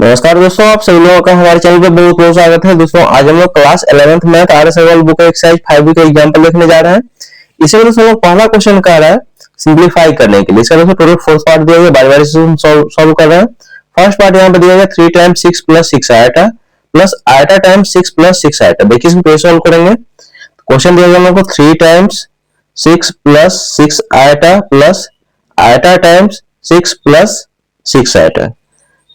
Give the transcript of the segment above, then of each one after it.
नमस्कार दोस्तों, आप सभी लोगों का हमारे चैनल पर बहुत बहुत स्वागत है। दोस्तों आज हम लोग class 11th math R S Agarwal book exercise 5 का एग्जांपल देखने जा रहे हैं। इसे दोस्तों लोग पहला क्वेश्चन कह रहा है सिंप्लीफाई करने के लिए। इसका दोस्तों टोटल 4 पार्ट दिया गया, बारी-बारी से हम सॉल्व कर रहे हैं। फर्स्ट पार्ट यहाँ पे दिया गया 3 times 6 plus 6 eta plus eta times 6 plus 6 eta. देखिए इसको कैसे सॉल्व करेंगे। क्वेश्चन दिया गया हम लोग को 3 times 6 plus 6 eta plus eta times 6 plus 6 eta.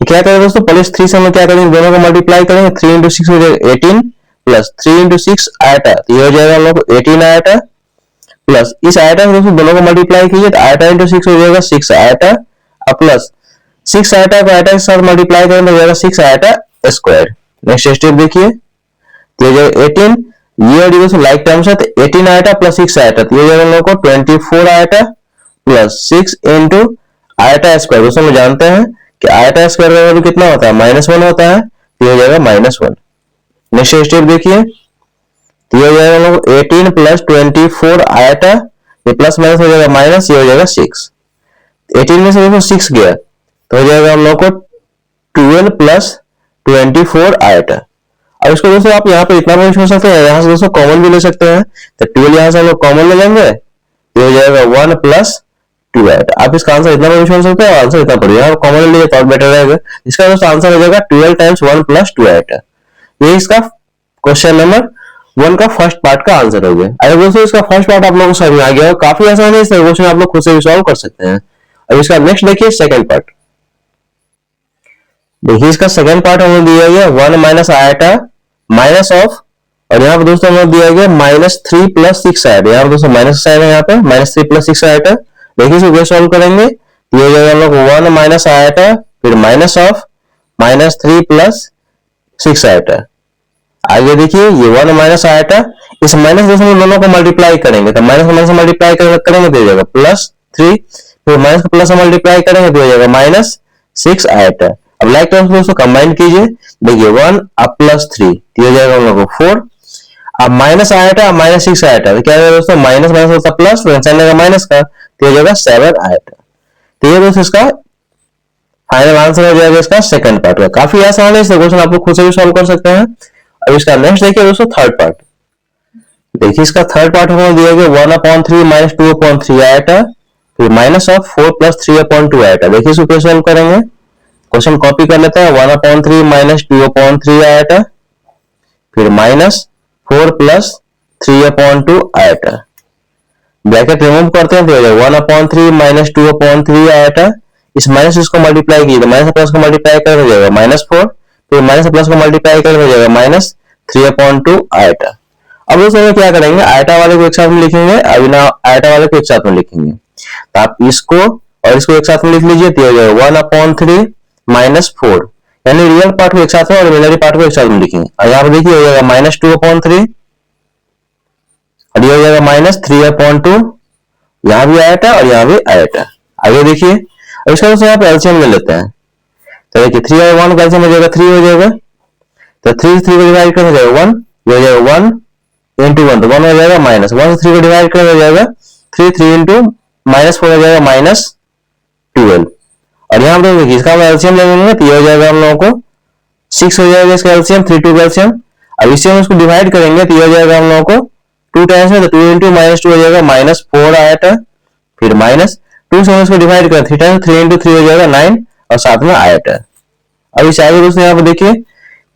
क्या करें दोस्तों, पहले 3 से हम क्या करेंगे, दोनों को मल्टीप्लाई करेंगे। 3 इंटू 6 हो जाएगा 18 प्लस 3 इंटू 6 आयटा, तो ये हो जाएगा हम लोग 18 आयटा प्लस इस आयटा से दोस्तों दोनों को मल्टीप्लाई कीजिए तो आयटा इंटू 6 हो जाएगा 6 आयटा प्लस 6 आयटा को आयटा के साथ मल्टीप्लाई करेंगे तो हो जाएगा 6 आयटा स्क्वायर। नेक्स्ट स्टेप देखिए, तो हो जाएगा 18, ये दोस्तों लाइक टर्म्स है तो 18 आयटा प्लस 6 आयटा, तो ये हो जाएगा हम लोग को 24 eta plus 6 into eta square. दोस्तों हम जानते हैं कि आयटा स्क्वायर का वैल्यू कितना होता है, -1 होता है, तो हो जाएगा -1। नेक्स्ट स्टेप देखिए, तो ये हो जाएगा हम लोग 18 प्लस 24 आयटा, ये प्लस माइनस हो जाएगा माइनस, ये हो जाएगा 6। 18 में से देखो 6 गया तो हो जाएगा हम लोग को 12 प्लस 24 आयटा। अब इसको दोस्तों आप यहाँ पे इतना भी छोड़ सकते हैं, यहाँ से दोस्तों कॉमन भी ले सकते हैं, तो 12 यहाँ से हम लोग कॉमन ले लेंगे, ये हो जाएगा 1 प्लस 2 आयटा। आप इसका आंसर इतना भी छोड़ सकते हैं, आंसर इतना पड़ेगा, कॉमन लिए तो बेटर रहेगा। इसका दोस्तों आंसर हो जाएगा 12 टाइम्स 1 प्लस 2 आयटा। ये इसका क्वेश्चन नंबर 1 का फर्स्ट पार्ट का आंसर हो गया। अगर दोस्तों इसका फर्स्ट पार्ट आप लोगों को समझ में आ गया हो, काफी आसान है, इसका क्वेश्चन आप लोग खुद से भी सॉल्व कर सकते हैं। अब इसका नेक्स्ट देखिए सेकंड पार्ट। देखिए इसका सेकंड पार्ट हमें दिया गया 1 माइनस आयटा माइनस ऑफ, और यहाँ पे दोस्तों हमें दिया गया -3 प्लस 6 आयटा। यहाँ पे दोस्तों माइनस साइन है, यहाँ पे -3 प्लस 6 आयटा। देखिए इसको कैसे सॉल्व करेंगे, ये हो जाएगा हम लोग 1 माइनस आयटा फिर माइनस ऑफ -3 प्लस 6 आयटा। आगे देखिए ये 1 माइनस आयटा, इस माइनस दोस्तों दोनों को मल्टीप्लाई करेंगे तो माइनस माइनस मल्टीप्लाई करेंगे तो हो जाएगा +3, फिर माइनस को प्लस मल्टीप्लाई करेंगे तो हो जाएगा -6 आयटा। अब लाइक टर्म्स दोस्तों कंबाइन कीजिए, देखिए 1 अब +3, ये हो जाएगा हम लोग को 4। अब माइनस आयटा -6 आयटा, तो क्या होगा दोस्तों, माइनस माइनस होता प्लस, तो साइन लगेगा माइनस का, तो हो जाएगा 7 आयटा। तो ये दोस्तों इसका फाइनल आंसर हो जाएगा इसका सेकंड पार्ट का। काफी आसान है, इस क्वेश्चन आप लोग खुद से भी सॉल्व कर सकते हैं। अब इसका नेक्स्ट देखिए दोस्तों थर्ड पार्ट। देखिए इसका थर्ड पार्ट हमें दिया गया 1/3 माइनस 2/3 आयटा फिर माइनस ऑफ 4 प्लस 3/2 आयटा। देखिए इसको कैसे सॉल्व करेंगे, क्वेश्चन कॉपी कर लेते हैं। 1/3 माइनस 2/3 आयटा फिर minus 4 plus 3/2 eta. Bracket remove करते हैं तो हो जाएगा 1/3 माइनस 2/3 आयटा, इस माइनस इसको मल्टीप्लाई कीजिए तो माइनस प्लस को मल्टीप्लाई कर हो जाएगा -4, फिर माइनस प्लस को मल्टीप्लाई कर हो जाएगा -3/2 आयटा। अब दोस्तों क्या करेंगे, आयटा वाले को एक साथ में लिखेंगे, अभी ना आयटा वाले को एक साथ में लिखेंगे, तो आप इसको और इसको एक साथ में लिख लीजिए तो हो जाएगा 1/3 माइनस 4, यानी रियल पार्ट को एक साथ में और इमेजिनरी पार्ट को एक साथ में लिखेंगे। और यहाँ पे देखिए हो जाएगा -2/3 और ये हो जाएगा -3/2, यहाँ भी आयटा और यहाँ भी आयटा। आगे देखिए इसका दोस्तों यहाँ पे एलसीएम ले लेते हैं, तो देखिए 3 और 1 का एलसीएम हो जाएगा 3 हो जाएगा, तो 3 को डिवाइड कर हो जाएगा 1, ये हो जाएगा 1 इंटू 1, तो 1 हो जाएगा -1 से 3 को डिवाइड कर हो जाएगा 3 इंटू -4 हो जाएगा -12। और यहाँ पे देखिए इसका हम एलसीएम ले लेंगे तो ये हो जाएगा हम लोगों को 6 हो जाएगा इसका एलसीएम, 3 2 का एलसीएम। अब इससे हम इसको डिवाइड करेंगे तो ये हो जाएगा हम लोगों को 2 टाइम्स में, तो 2 इंटू -2 हो जाएगा -4 आयटा, फिर -2 से हम इसको डिवाइड करें 3 टाइम्स, 3 इंटू 3 हो जाएगा 9 और साथ में आयटा। अब इस आगे दोस्तों यहाँ पे देखिए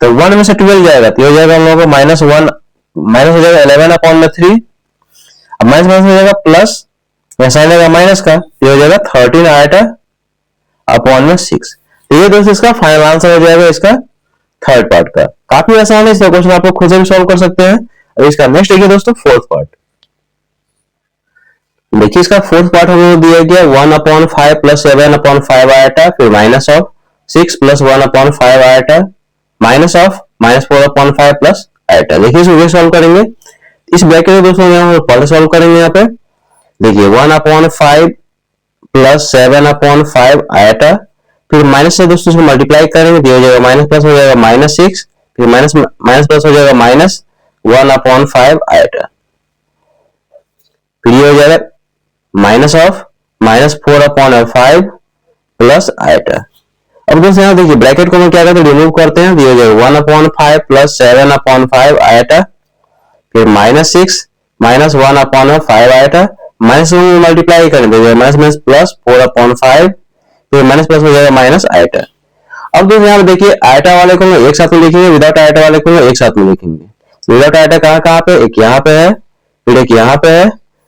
तो 1 में से 12 जाएगा तो हो जाएगा हम लोगों को -1 माइनस हो जाएगा 11/3, अब माइनस माइनस हो जाएगा प्लस, साइन आएगा माइनस का, ये हो जाएगा 13 आयटा अपॉन 6। तो ये दोस्तों इसका फाइनल आंसर हो जाएगा इसका थर्ड पार्ट का। काफी आसान है, इसका क्वेश्चन आप लोग खुद से भी सॉल्व कर सकते हैं। अब इसका नेक्स्ट देखिए दोस्तों फोर्थ पार्ट। देखिए इसका फोर्थ पार्ट हमें दिया गया 1/5 प्लस 7/5 आयटा फिर minus of 6 plus 1/5 eta minus of -4/5 plus eta. देखिए इसको सॉल्व करेंगे, इस ब्रैकेट में दोस्तों यहाँ पहले सॉल्व करेंगे। यहाँ पे देखिए 1/5 प्लस 7/5 आयटा फिर माइनस से दोस्तों इसको मल्टीप्लाई करेंगे तो हो जाएगा माइनस प्लस हो जाएगा -6 फिर माइनस प्लस हो जाएगा -1/5 आयटा, फिर ये हो जाएगा माइनस ऑफ -4/5 प्लस आयटा। अब दोस्तों यहाँ देखिए ब्रैकेट को हम क्या करते हैं, रिमूव करते हैं, दिया जाएगा 1/5 प्लस 7/5 आयटा, फिर -6 माइनस 1/5 आयटा, माइनस में मल्टीप्लाई करेंगे माइनस माइनस प्लस 4/5, फिर माइनस प्लस हो जाएगा माइनस आयटा। अब दोस्तों यहाँ देखिए आयटा वाले को एक साथ में लिखेंगे, विदाउट आयटा वाले को एक साथ में लिखेंगे। विदाउट आयटा कहाँ कहाँ पे, एक यहाँ पे है, फिर एक यहाँ पे है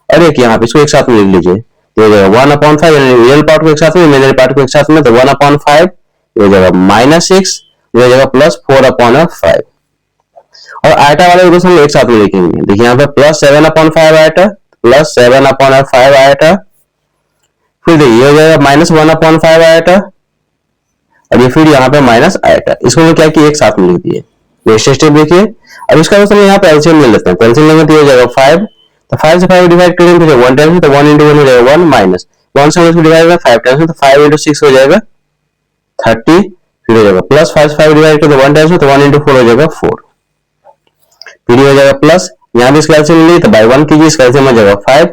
और एक यहाँ पे, इसको एक साथ में लिख लीजिए। तो हो जाएगा 1/5, रियल पार्ट को एक साथ में, इमेजिनरी पार्ट को एक साथ में, तो 1/5 हो जाएगा -6, हो जाएगा प्लस 4/5। और आयटा वाले को हम एक साथ में लिखेंगे। देखिए यहाँ पे प्लस 7/5 आयटा, प्लस 7/5 आयटा, फिर देखिए हो जाएगा -1/5 आयटा, और ये फिर यहाँ पे माइनस आयटा। इसको क्या किया, एक साथ में लिख दिए। नेक्स्ट स्टेप देखिए, अब इसका मतलब यहाँ पे एलसीएम ले लेते हैं। तो एलसीएम लेंगे तो हो जाएगा 5, तो 5 से 5 डिवाइड करेंगे तो 1 टाइम्स, तो 1 into 1 हो जाएगा 1, माइनस 1 से इसको डिवाइड करेंगे 5 टाइम्स, तो 5 into 6 हो जाएगा 30, फिर हो जाएगा प्लस 5 से 5 डिवाइड करें तो 1 टाइम्स, तो 1 into 4 हो जाएगा 4, फिर हो जाएगा प्लस, यहाँ भी इसका एलसीएम ले तो बाय 1 कीजिए, इसका एलसीएम हो जाएगा 5,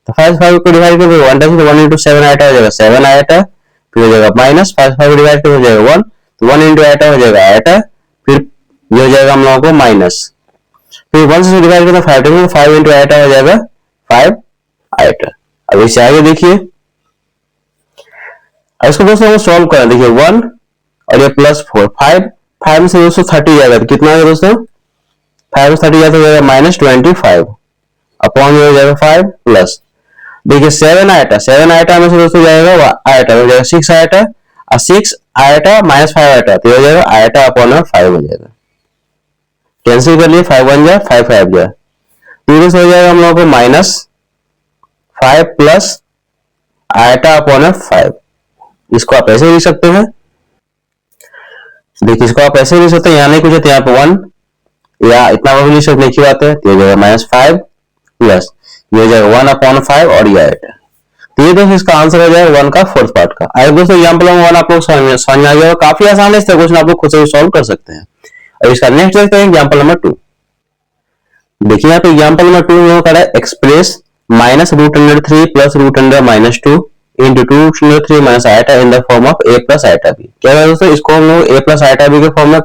तो 5 से 5 को डिवाइड करें तो 1 टाइम्स, तो 1 into 7 आयटा हो जाएगा 7 आयटा, फिर हो जाएगा माइनस 5 से 5 डिवाइड करें हो जाएगा 1, तो 1 into आयटा हो जाएगा आयटा, फिर ये हो जाएगा हम लोगों को माइनस, फिर 1 से डिवाइड करें तो 5 टाइम्स, तो 5 into आयटा हो जाएगा 5 आयटा। अब इससे आगे देखिए, इसको दोस्तों सॉल्व करें। देखिए 1 और ये प्लस 4, 5 से दोस्तों 30 जाएगा, तो कितना है दोस्तों, 5 से 30 जाएगा तो जाएगा -25 अपॉन में हो जाएगा 5 प्लस, देखिए 7 आयटा में से दोस्तों जाएगा आयटा हो जाएगा 6 आयटा, और 6 आयटा माइनस 5 आयटा, तो हो जाएगा आयटा अपॉन 5 हो जाएगा। कैंसिल कर लिए, 5 1 जा 5 5 जा, तो हो जाएगा हम लोगों को -5 प्लस आयटा अपॉन 5। इसको आप ऐसे लिख सकते हैं, देखिए इसको आप ऐसे लिख सकते हैं, यहाँ नहीं कुछ है तो यहाँ पे 1 या इतना भी लिख सकते, एक ही बात है। तो हो जाएगा -5 प्लस ये हो जाएगा 1/5 और ये आयटा। तो ये दोस्तों इसका आंसर हो जाएगा 1 का 4th पार्ट का। आई दोस्तों एग्जाम्पल 1 आप लोग समझ में आ गया, काफी आसान है, इस क्वेश्चन आप लोग खुद से सॉल्व कर सकते हैं। अब इसका नेक्स्ट देखते हैं एग्जाम्पल नंबर 2। देखिए यहाँ पे एग्जाम्पल नंबर 2 में क्या है, express -√3 plus √2 into 2√3 minus eta in the form of a plus iota b। क्या है दोस्तों, इसको हम लोग a प्लस आयटा b के फॉर्म में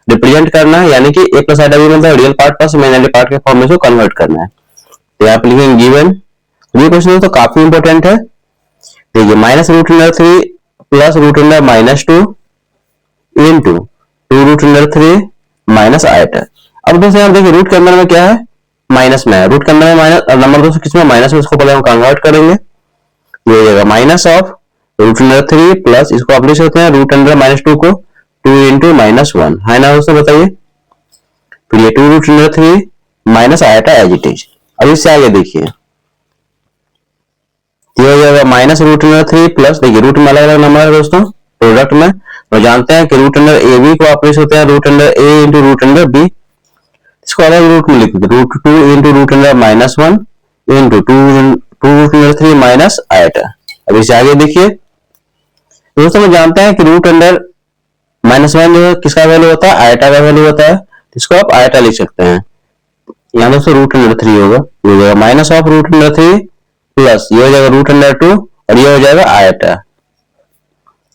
रिप्रेजेंट करना है, यानी कि a प्लस आयटा b मतलब real part plus imaginary part के फॉर्म में इसको कन्वर्ट करना है। तो यहाँ पे लिखेंगे गिवन। ये क्वेश्चन तो काफी इंपॉर्टेंट है। देखिए -√3 प्लस √2 into 2√3 माइनस आयटा। अब दोस्तों यहाँ देखिए रूट के अंदर में क्या है, माइनस में है, रूट के अंदर में माइनस, नंबर दोस्तों किसमें माइनस में, इसको पहले हम कन्वर्ट करेंगे। ये हो जाएगा माइनस ऑफ √3 प्लस, इसको आप लिख सकते हैं √2 को 2 into -1 है ना दोस्तों, बताइए। फिर ये 2√3 minus iota as it is. अब इससे आगे देखिए, ये हो जाएगा -√3 प्लस, देखिए रूट में अलग अलग नंबर है दोस्तों प्रोडक्ट में, तो जानते हैं कि √a को आप लिख सकते हैं √a into √b, इसको अलग रूट में लिख देते हैं √2 into √-1 into 2√3 माइनस आयटा। अब इससे आगे देखिए दोस्तों, हम जानते हैं कि √-1 जो किसका वैल्यू होता है, आयटा का वैल्यू होता है, इसको आप आयटा लिख सकते हैं। यहाँ दोस्तों √3 होगा, ये हो जाएगा माइनस ऑफ √3 प्लस ये हो जाएगा √2 और ये हो जाएगा आयटा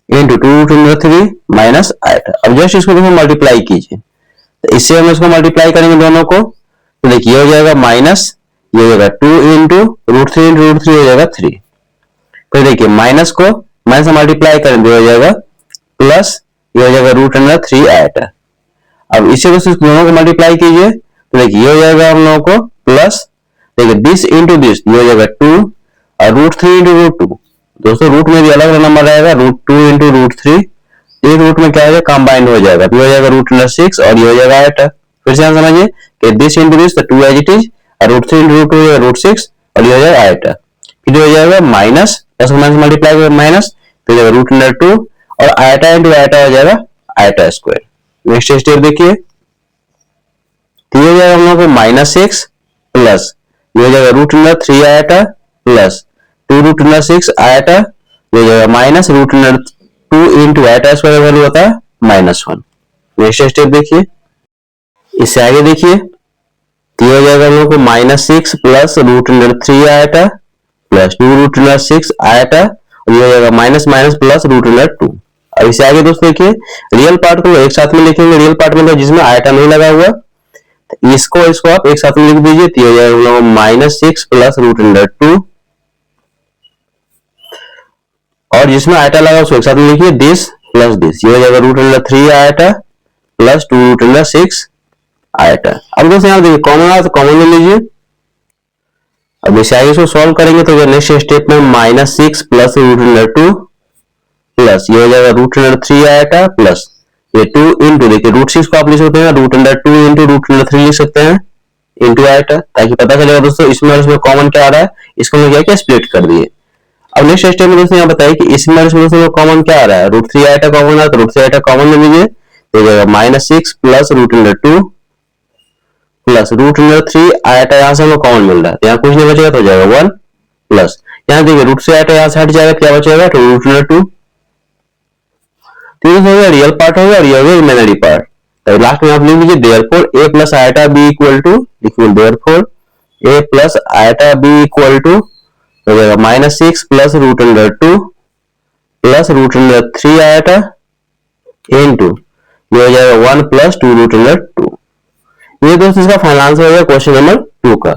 इंटू 2√3 माइनस आयटा। अब जस्ट इसको मल्टीप्लाई कीजिए, तो इससे हम इसको मल्टीप्लाई करेंगे दोनों को, तो देखिए ये हो जाएगा माइनस, ये हो जाएगा 2 into √3 हो जाएगा 3। फिर देखिए माइनस को माइनस से मल्टीप्लाई करेंगे हो जाएगा प्लस, ये हो जाएगा √3 आयटा। अब इसे दोनों को मल्टीप्लाई कीजिए, तो देखिए ये हो जाएगा हम लोगों को प्लस, देखिए दिस इंटू दिस, ये हो जाएगा 2 और √3 into √2, दोस्तों रूट में भी अलग अलग नंबर रहेगा, √2 into √3, एक रूट में क्या हो जाएगा कंबाइंड हो जाएगा, ये हो जाएगा √6 और ये हो जाएगा आयटा। फिर से समझिए कि दिस इंटू दिस, तो 2 एज इट इज, और √3 into √2 हो जाएगा √6 और ये हो जाएगा आयटा। फिर हो जाएगा माइनस, प्लस माइनस मल्टीप्लाई करेंगे माइनस, फिर जाएगा √2 और आयटा इंटू आयटा हो जाएगा आयटा स्क्वायर। नेक्स्ट स्टेप देखिए, ये हो जाएगा हम लोग को -6 प्लस ये हो जाएगा √3 आयटा प्लस 2√6 आयटा, ये हो जाएगा minus √2 into eta square value होता है -1। नेक्स्ट स्टेप देखिए, इससे आगे देखिए, तो ये हो जाएगा हम लोग को -6 प्लस √3 आयटा प्लस 2√6 आयटा, और ये हो जाएगा माइनस माइनस प्लस √2। अब इससे आगे दोस्तों देखिए रियल पार्ट को एक साथ में लिखेंगे, रियल पार्ट मतलब जिसमें आयटा नहीं लगा हुआ, इसको आप एक साथ में लिख दीजिए, तो हो जाएगा -6 प्लस रूट अंडर 2, और जिसमें आयटा लगा उसको एक साथ में लिखिए दिस प्लस दिस, ये हो जाएगा root under 3 iota plus 2 root under 6 iota. अब दोस्तों यहाँ देखिए कॉमन आ तो कॉमन ले लीजिए। अब इसे आगे इसको सॉल्व करेंगे तो नेक्स्ट स्टेप में -6 प्लस रूट अंडर 2 प्लस ये हो जाएगा रूट अंडर 3 आयटा प्लस ये 2 इंटू, देखिए √6 को आप लिख सकते हैं root under 2 into root under 3 लिख सकते हैं इंटू आयटा, ताकि पता चलेगा दोस्तों इसमें और इसमें कॉमन क्या आ रहा है, इसको हम क्या किया स्प्लिट कर दिए। अब नेक्स्ट स्टेप में दोस्तों यहाँ बताइए कि इसमें और इसमें कॉमन क्या आ रहा है, √3 आयटा कॉमन है तो √3 आयटा कॉमन ले लीजिए, तो हो जाएगा -6 plus root under 2 plus root under 3 iota, यहाँ से हमें कॉमन मिल रहा है तो यहाँ कुछ नहीं बचेगा तो हो जाएगा 1 प्लस यहाँ देखिए √3 आयटा यहाँ से हट जाएगा, क्या बचेगा तो रूट अंडर 2, तो ये हो गया रियल पार्ट हो गया और ये हो गया इमेजिनरी पार्ट। तो लास्ट में आप लिख लीजिए therefore a plus iota b equal to, लिखिए therefore a plus iota b equal to हो जाएगा -6 plus root under 2 plus root under 3 iota into ये हो जाएगा 1 प्लस 2 रूट अंडर 2। ये दोस्तों इसका फाइनल आंसर हो गया क्वेश्चन नंबर 2 का।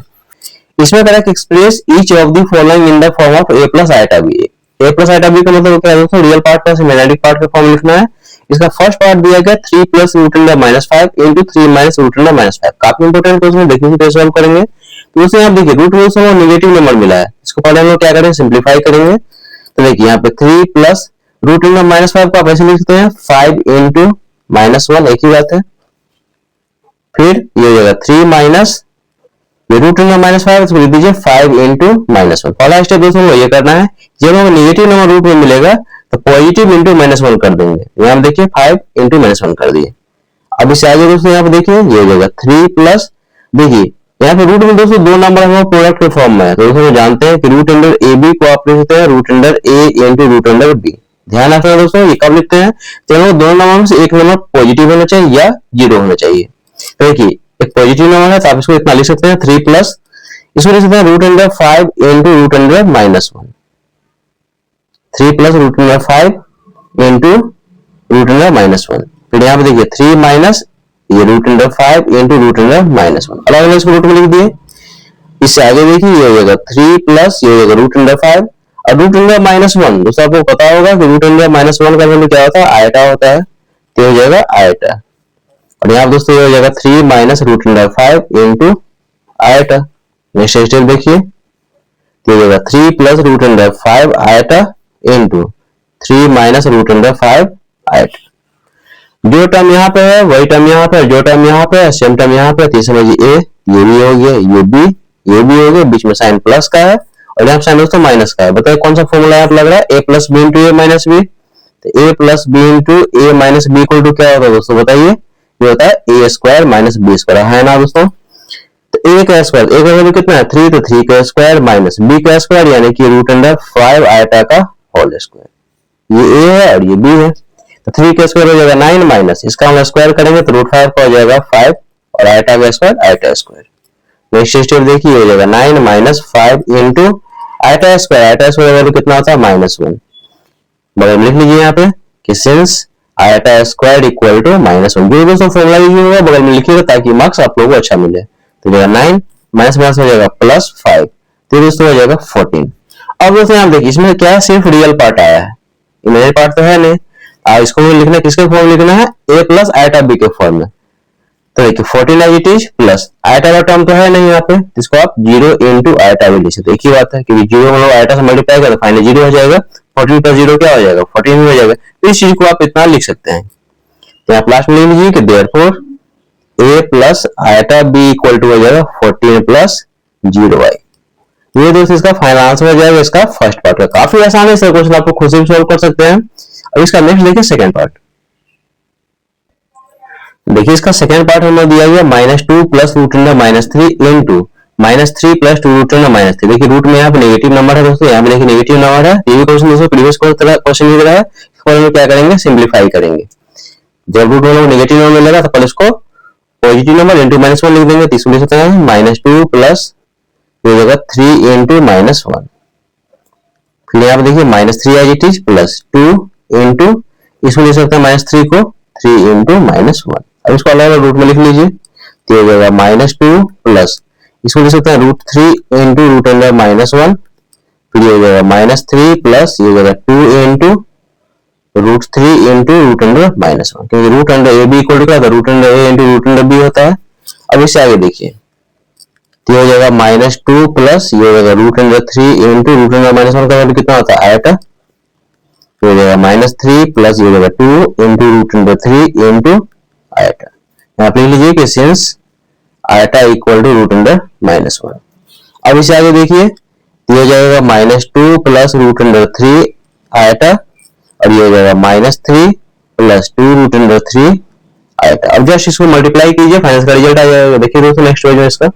इसमें correct express each of the following in the form of a plus iota b। a plus iota b का मतलब क्या है दोस्तों, real part plus imaginary part का फॉर्म लिखना है। इसका फर्स्ट पार्ट दिया गया 3 plus root under -5 into 3 minus root under -5, काफी इंपॉर्टेंट क्वेश्चन है, देखिए कैसे सॉल्व करेंगे। तो उसमें आप देखिए रूट में से नेगेटिव नंबर मिला है, इसको पहले हम लोग क्या करेंगे सिंपलीफाई करेंगे। तो देखिए यहाँ पे 3 प्लस रूट अंडर -5 को आप ऐसे लिख सकते हैं 5 इंटू -1, एक ही बात है। फिर ये हो जाएगा 3 माइनस ये रूट अंडर -5 इसको लिख दीजिए 5 इंटू -1। पहला स्टेप दोस्तों ये करना है, जब हमें नेगेटिव नंबर रूट में मिलेगा तो पॉजिटिव इंटू -1 कर देंगे, यहाँ देखिए 5 इंटू -1 कर दिए। अब इससे आगे दोस्तों यहाँ पे देखिए ये हो जाएगा 3 प्लस, देखिए यहाँ पे रूट में दोस्तों दो नंबर हमारे प्रोडक्ट के फॉर्म में है, तो दोस्तों जानते हैं कि रूट अंडर ए बी को आप लिख सकते हैं रूट अंडर ए इंटू रूट अंडर बी। ध्यान रखना दोस्तों ये कब लिखते हैं, चलो दोनों नंबर में से एक नंबर पॉजिटिव होना चाहिए या 0 होना चाहिए। तो देखिए एक पॉजिटिव नंबर है तो आप इसको इतना लिख सकते हैं 3 प्लस इसको लिख सकते हैं root under 5 into root under -1, 3 plus root under 5 into root under -1। फिर यहाँ पे देखिए 3 माइनस ये root under 5 into root under -1, अलग अलग इसको रूट में लिख दिए। इससे आगे देखिए ये हो जाएगा 3 प्लस ये हो जाएगा रूट अंडर 5 और रूट अंडर -1, दोस्तों आपको पता होगा कि रूट अंडर -1 का वैल्यू क्या होता है, आयटा होता है, तो हो जाएगा आयटा। और यहाँ दोस्तों ये हो जाएगा 3 minus root under 5 into iota. Next step देखिए तो हो जाएगा 3 plus root under 5 iota into 3 minus root under 5 iota. जो टर्म यहाँ पे है वही टर्म यहाँ पे, जो टर्म यहाँ पे है सेम टर्म यहाँ पे, तो समझिए ए ये भी हो गया, ये भी हो गया, बीच में साइन प्लस का है और यहाँ साइन दोस्तों माइनस का है। बताइए कौन सा फॉर्मूला यहाँ पे लग रहा है, A plus B into A minus B, तो A plus B into A minus B equal to क्या होगा दोस्तों बताइए, ये होता है A square minus B square, है ना दोस्तों। तो ए का स्क्वायर, ए का वैल्यू कितना है 3, तो 3 का स्क्वायर माइनस बी का स्क्वायर यानी कि रूट अंडर 5 आयटा का होल स्क्वायर, ये ए है और ये बी है। तो 3 का स्क्वायर हो जाएगा 9 माइनस इसका हम स्क्वायर करेंगे तो रूट 5 का हो जाएगा 5 और आयटा का square eta square. Next step देखिए हो जाएगा 9 minus 5 into eta square value कितना होता है -1। बगल में लिख लीजिए यहाँ पे कि since iota square equal to -1, जो दोस्तों फॉर्मूला यूज होगा बगल में लिखिएगा ताकि मार्क्स आप लोगों को अच्छा मिले। तो जाएगा 9 माइनस माइनस हो जाएगा +5, तो दोस्तों हो जाएगा 14। अब दोस्तों यहाँ देखिए इसमें क्या है, सिर्फ रियल पार्ट आया है, इमेजिनरी पार्ट तो है नहीं। इसको लिखना किसके फॉर्म लिखना है, a प्लस आयटा b के फॉर्म में। तो देखिए 14 as it is plus iota का टर्म तो है नहीं यहाँ पे, इसको आप 0 इंटू आयटा भी लिख सकते, एक ही बात है क्योंकि 0 हम लोग आयटा से मल्टीप्लाई करें तो फाइनली 0 हो जाएगा, 14 प्लस 0 क्या हो जाएगा 14 हो जाएगा। तो इस चीज को आप इतना लिख सकते हैं। तो यहाँ लास्ट में लिख लीजिए कि therefore a plus iota b equal to हो जाएगा 14 प्लस 0y। ये दोस्तों इसका फाइनल आंसर हो जाएगा इसका फर्स्ट पार्ट का। काफी आसान है, इसका क्वेश्चन आपको खुद से भी सोल्व कर सकते हैं। अब इसका नेक्स्ट देखिए सेकंड पार्ट। देखिए इसका सेकंड पार्ट हमें दिया गया -2 plus root under -3 into -3 plus 2 root under -3। देखिए रूट में यहाँ पे नेगेटिव नंबर है दोस्तों, यहाँ पे देखिए नेगेटिव नंबर है। ये भी क्वेश्चन दोस्तों प्रीवियस क्वेश्चन लिख रहा है, इसको हम क्या करेंगे सिंप्लीफाई करेंगे। जब रूट में नेगेटिव नंबर मिलेगा तो पहले इसको पॉजिटिव नंबर इंटू -1 लिख देंगे, तो इसको लिख सकते हैं -2 प्लस हो जाएगा 3 इंटू -1। फिर यहाँ पे देखिए -3 as it is plus 2 into इसमें लिख सकते हैं -3 को 3 इंटू -1। अब इसको अलग अलग रूट में लिख लीजिए, तो हो जाएगा -2 प्लस इसको लिख सकते हैं √3 इंटू √1, फिर ये हो जाएगा -3 प्लस ये हो जाएगा 2 इंटू √3 इंटू √1, क्योंकि √a b इक्वल टू क्या होता है, √a इंटू √b होता है। अब इससे आगे देखिए, तो ये हो जाएगा -2 प्लस ये हो जाएगा √3 इंटू √1 का वैल्यू कितना होता है, आयटा। तो हो जाएगा -3 प्लस ये हो जाएगा 2 इंटू √3 इंटू आयटा। यहाँ पे लिख लीजिए कि सिंस आयटा इक्वल टू √1। अब इसे आगे देखिए, तो ये हो जाएगा -2 प्लस √3 आयटा, और ये हो जाएगा -3 प्लस 2 √3 आयटा। अब जस्ट इसको मल्टीप्लाई कीजिए, फाइनल का रिजल्ट आ जाएगा। देखिए दोस्तों नेक्स्ट पेज में इसका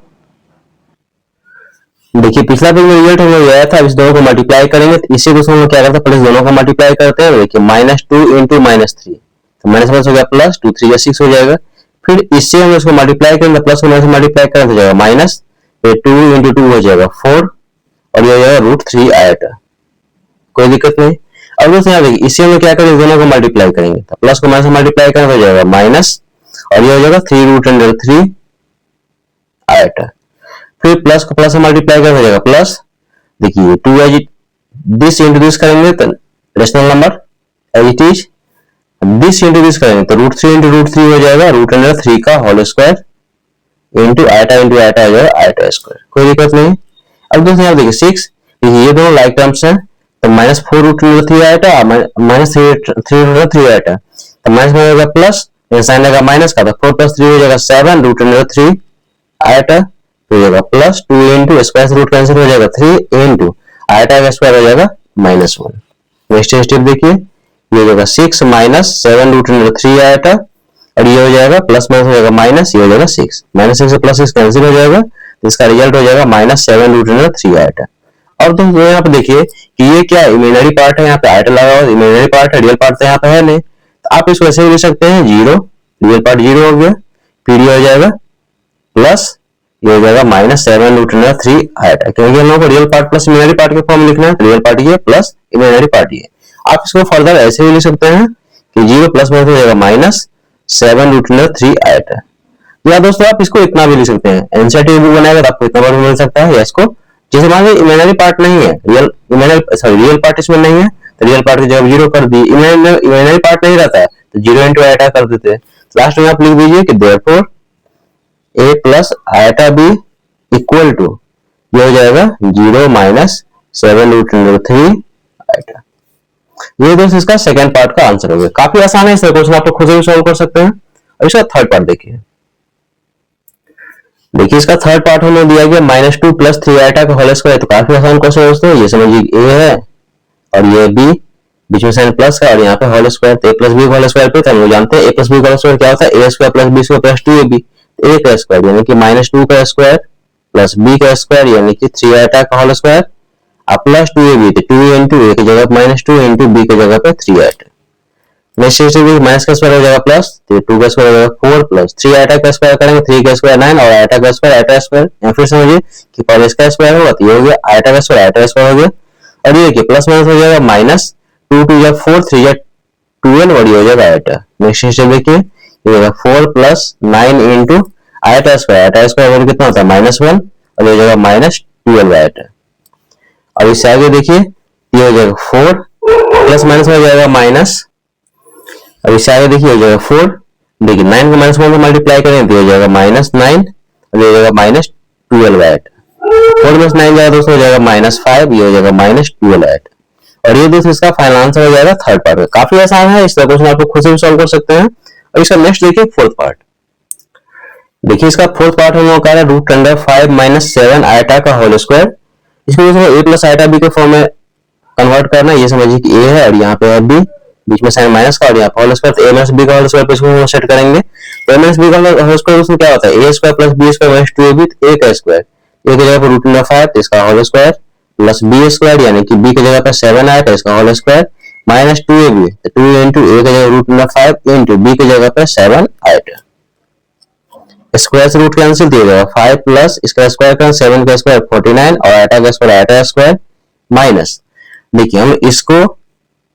देखिए, पिछला पेज में रिजल्ट हमें आया था, अब इस दोनों को मल्टीप्लाई करेंगे, तो इसी दोस्तों हम क्या करते हैं, प्लस दोनों को मल्टीप्लाई करते हैं। देखिए -2 इंटू -3, तो -1 हो गया प्लस 2 3 6 हो जाएगा। फिर इससे हम इसको मल्टीप्लाई करेंगे, प्लस को माइनस मल्टीप्लाई करें तो जाएगा माइनस, फिर 2 इंटू 2 हो जाएगा 4, और ये हो जाएगा √3 आयटा। कोई दिक्कत नहीं। अब दोस्तों यहाँ देखिए, इसी में क्या करेंगे, दोनों को मल्टीप्लाई करेंगे, तो प्लस को माइनस मल्टीप्लाई करें तो जाएगा माइनस, और ये हो जाएगा 3√3 आयटा। फिर प्लस को प्लस से मल्टीप्लाई करें तो जाएगा प्लस, देखिए 2 एज दिस इंटू दिस करेंगे तो rational number as it is, this into this करेंगे तो √3 इंटू √3 हो जाएगा √3 का होल स्क्वायर इंटू आयटा हो जाएगा आयटा स्क्वायर। कोई दिक्कत नहीं। अब दोस्तों यहाँ देखिए 6, ये दोनों लाइक टर्म्स हैं, तो -4√3 आयटा -3 आयटा, तो माइनस में हो जाएगा प्लस, साइन लगा माइनस का, तो 4 + 3 हो जाएगा 7 √3 आयटा, तो हो जाएगा प्लस 2 इंटू स्क्वायर से रूट कैंसिल हो जाएगा 3 इंटू आयटा का स्क्वायर हो जाएगा -1। नेक्स्ट स्टेप देखिए, ये हो जाएगा 6 माइनस 7 √3 आयटा, और ये हो जाएगा प्लस माइनस हो जाएगा माइनस, ये हो जाएगा 6 -6 से +6 कैंसिल हो जाएगा, तो इसका रिजल्ट हो जाएगा -7 √3 आयटा। और दोस्तों यहाँ पे देखिए कि ये क्या इमेजिनरी पार्ट है, यहाँ पे आयटा लगा हुआ इमेजिनरी पार्ट है, रियल पार्ट तो यहाँ पे है नहीं, तो आप इसको ऐसे भी लिख सकते हैं 0, रियल पार्ट 0 हो गया, फिर ये हो जाएगा प्लस ये हो जाएगा -7 √3 आयटा, क्योंकि हम लोग को real part plus imaginary part के फॉर्म में लिखना है, रियल पार्ट ये प्लस इमेजिनरी पार्ट ये। आप इसको फर्दर ऐसे भी लिख सकते हैं कि 0 प्लस में हो जाएगा -7 √3 आयटा। या दोस्तों आप इसको इतना भी लिख सकते हैं, एनसीईआरटी बुक बनाएगा तो आपको इतना बार मिल सकता है, या इसको जैसे मान लीजिए इमेजिनरी पार्ट नहीं है, रियल पार्ट इसमें नहीं है, तो रियल पार्ट की जगह 0 कर दी, इमेजिनरी पार्ट नहीं रहता है तो 0 इंटू आयटा कर देते हैं। लास्ट में आप लिख दीजिए कि therefore a plus iota b equal to ये हो जाएगा 0 -7 √3 आयटा। ये दोस्तों इसका सेकंड पार्ट का आंसर हो गया। काफी आसान है, इसका क्वेश्चन आप लोग खुद से भी सॉल्व कर सकते हैं। और इसका थर्ड पार्ट देखिए, इसका थर्ड पार्ट हमें दिया गया -2 प्लस 3 आयटा का होल स्क्वायर, तो काफी आसान क्वेश्चन है दोस्तों। ये समझिए a है और ये b, बीच में साइन प्लस है और यहाँ पे होल स्क्वायर, तो a plus b whole square पे, तो हम लोग जानते हैं a plus b whole square क्या होता है, a square plus b square plus 2ab, a का स्क्वायर यानी कि -2 का स्क्वायर प्लस b का स्क्वायर यानी कि 3 आयटा का होल स्क्वायर, अब प्लस 2ab, तो 2 इंटू a की जगह -2 इंटू b की जगह पे 3 आयटा। नेक्स्ट स्टेप माइनस का स्क्वायर हो जाएगा प्लस, तो 2 का स्क्वायर हो जाएगा 4 प्लस 3 आयटा का स्क्वायर करेंगे, 3 का स्क्वायर 9 और आयटा का स्क्वायर आयटा स्क्वायर। या फिर समझिए कि पहले इसका स्क्वायर होगा तो ये हो गया आयटा का स्क्वायर आयटा स्क्वायर हो गया, और ये देखिए प्लस माइनस हो जाएगा माइनस 2 2 या 4 3 या 12 और ये हो जाएगा आयटा। नेक्स्ट स्टेप देखिए, ये होगा 4 plus 9 into eta square value कितना होता है -1, और ये हो जाएगा -12 आयटा। अब इससे आगे देखिए, ये हो जाएगा 4 प्लस माइनस हो जाएगा माइनस, अब इससे आगे देखिए हो जाएगा 4, देखिए 9 को -1 से मल्टीप्लाई करें तो हो जाएगा -9, और ये हो जाएगा -12 आयटा। 4 + 9 जाएगा दोस्तों हो जाएगा -5, ये हो जाएगा -12 आयटा। और ये दोस्तों इसका फाइनल आंसर हो जाएगा थर्ड पार्ट। काफी आसान है, इस क्वेश्चन आप लोग खुद से भी सॉल्व कर सकते हैं। और इसका नेक्स्ट देखिए फोर्थ पार्ट, देखिए इसका फोर्थ पार्ट हम लोग का है √5 - 7 आयटा का होल स्क्वायर। इसको a प्लस आयटा b के फॉर्म में कन्वर्ट करना है। ये समझिए कि a है और यहाँ पे है b, बीच में साइन माइनस का और यहाँ होल स्क्वायर, तो a - b का होल स्क्वायर पे इसको सेट करेंगे। तो a - b का होल स्क्वायर उसमें क्या होता है, a square plus b square minus 2ab, a का स्क्वायर, a की जगह पर √5 तो इसका whole square plus b square यानी कि b की जगह पर 7 आया तो इसका होल स्क्वायर माइनस 2ab, तो 2 इंटू a की जगह √5 इंटू b की जगह पर 7 आया। स्क्वायर से रूट कैंसिल दिया जाएगा 5 प्लस इसका स्क्वायर का 7 का स्क्वायर 49 और आयटा का स्क्वायर माइनस, देखिए हम इसको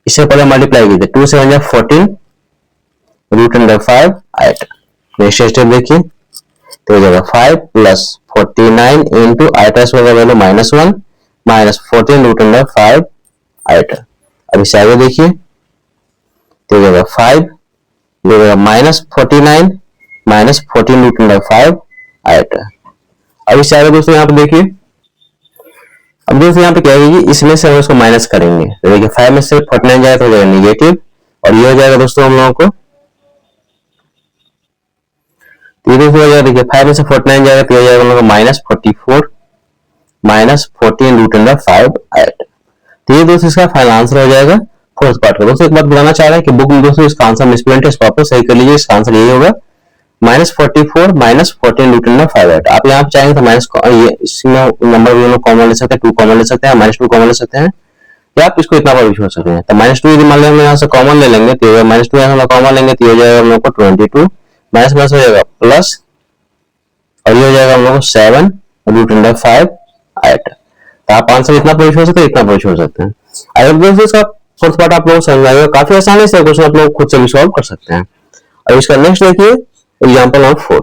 इससे पहले मल्टीप्लाई कीजिए, 2 7 जा 14 root under 5 iota. Next step देखिए, तो हो जाएगा 5 प्लस 49 इंटू आइटा स्क्वायर का value -1 minus 14 root under 5 iota. अब इसे आगे देखिए, तो हो जाएगा 5 हो जाएगा -49 माइनस 14 रूट अंडर 5 आइटा। अब इससे आगे दोस्तों यहाँ पे देखिए, अब दोस्तों यहाँ पे क्या होगी, इसमें से हम इसको माइनस करेंगे, तो देखिए 5 में से 49 जाएगा तो हो जाएगा निगेटिव, और ये हो जाएगा दोस्तों हम लोगों को, ये दोस्तों हो जाएगा, देखिए 5 में से 49 जाएगा तो हो जाएगा हम लोगों को -44 माइनस 14 रूट अंडर 5 आइटा। तो ये दोस्तों इसका फाइनल आंसर हो जाएगा फोर्थ पार्ट का। दोस्तों एक बात बताना चाह रहे हैं कि बुक में दोस्तों इसका आंसर मिसप्रिंट है, इस वापस सही कर लीजिए, इसका आंसर यही होगा -44 माइनस 14 रूट अंडर 5 आइटा। आप यहाँ पे चाहेंगे तो माइनस ये इसमें नंबर भी हम लोग कॉमन ले सकते हैं, 2 कॉमन ले सकते हैं, -2 कॉमन ले सकते हैं, या आप इसको इतना पर भी छोड़ सकते हैं। तो -2 यदि मान लें हम यहाँ से कॉमन ले लेंगे तो -2 यहाँ से कॉमन लेंगे तो हो जाएगा हम लोग को 22 माइनस माइनस हो जाएगा प्लस, और ये हो जाएगा हम लोग को 7 रूट अंडर 5 आइटा। तो आप आंसर इतना पर छोड़ सकते हैं, इतना पर छोड़ सकते हैं। अगर दोस्तों इसका फोर्थ पार्ट आप लोग समझ आएगा, काफी आसानी से क्वेश्चन आप लोग खुद से भी सॉल्व कर सकते हैं। अब इसका नेक्स्ट देखिए एग्जांपल नंबर 4।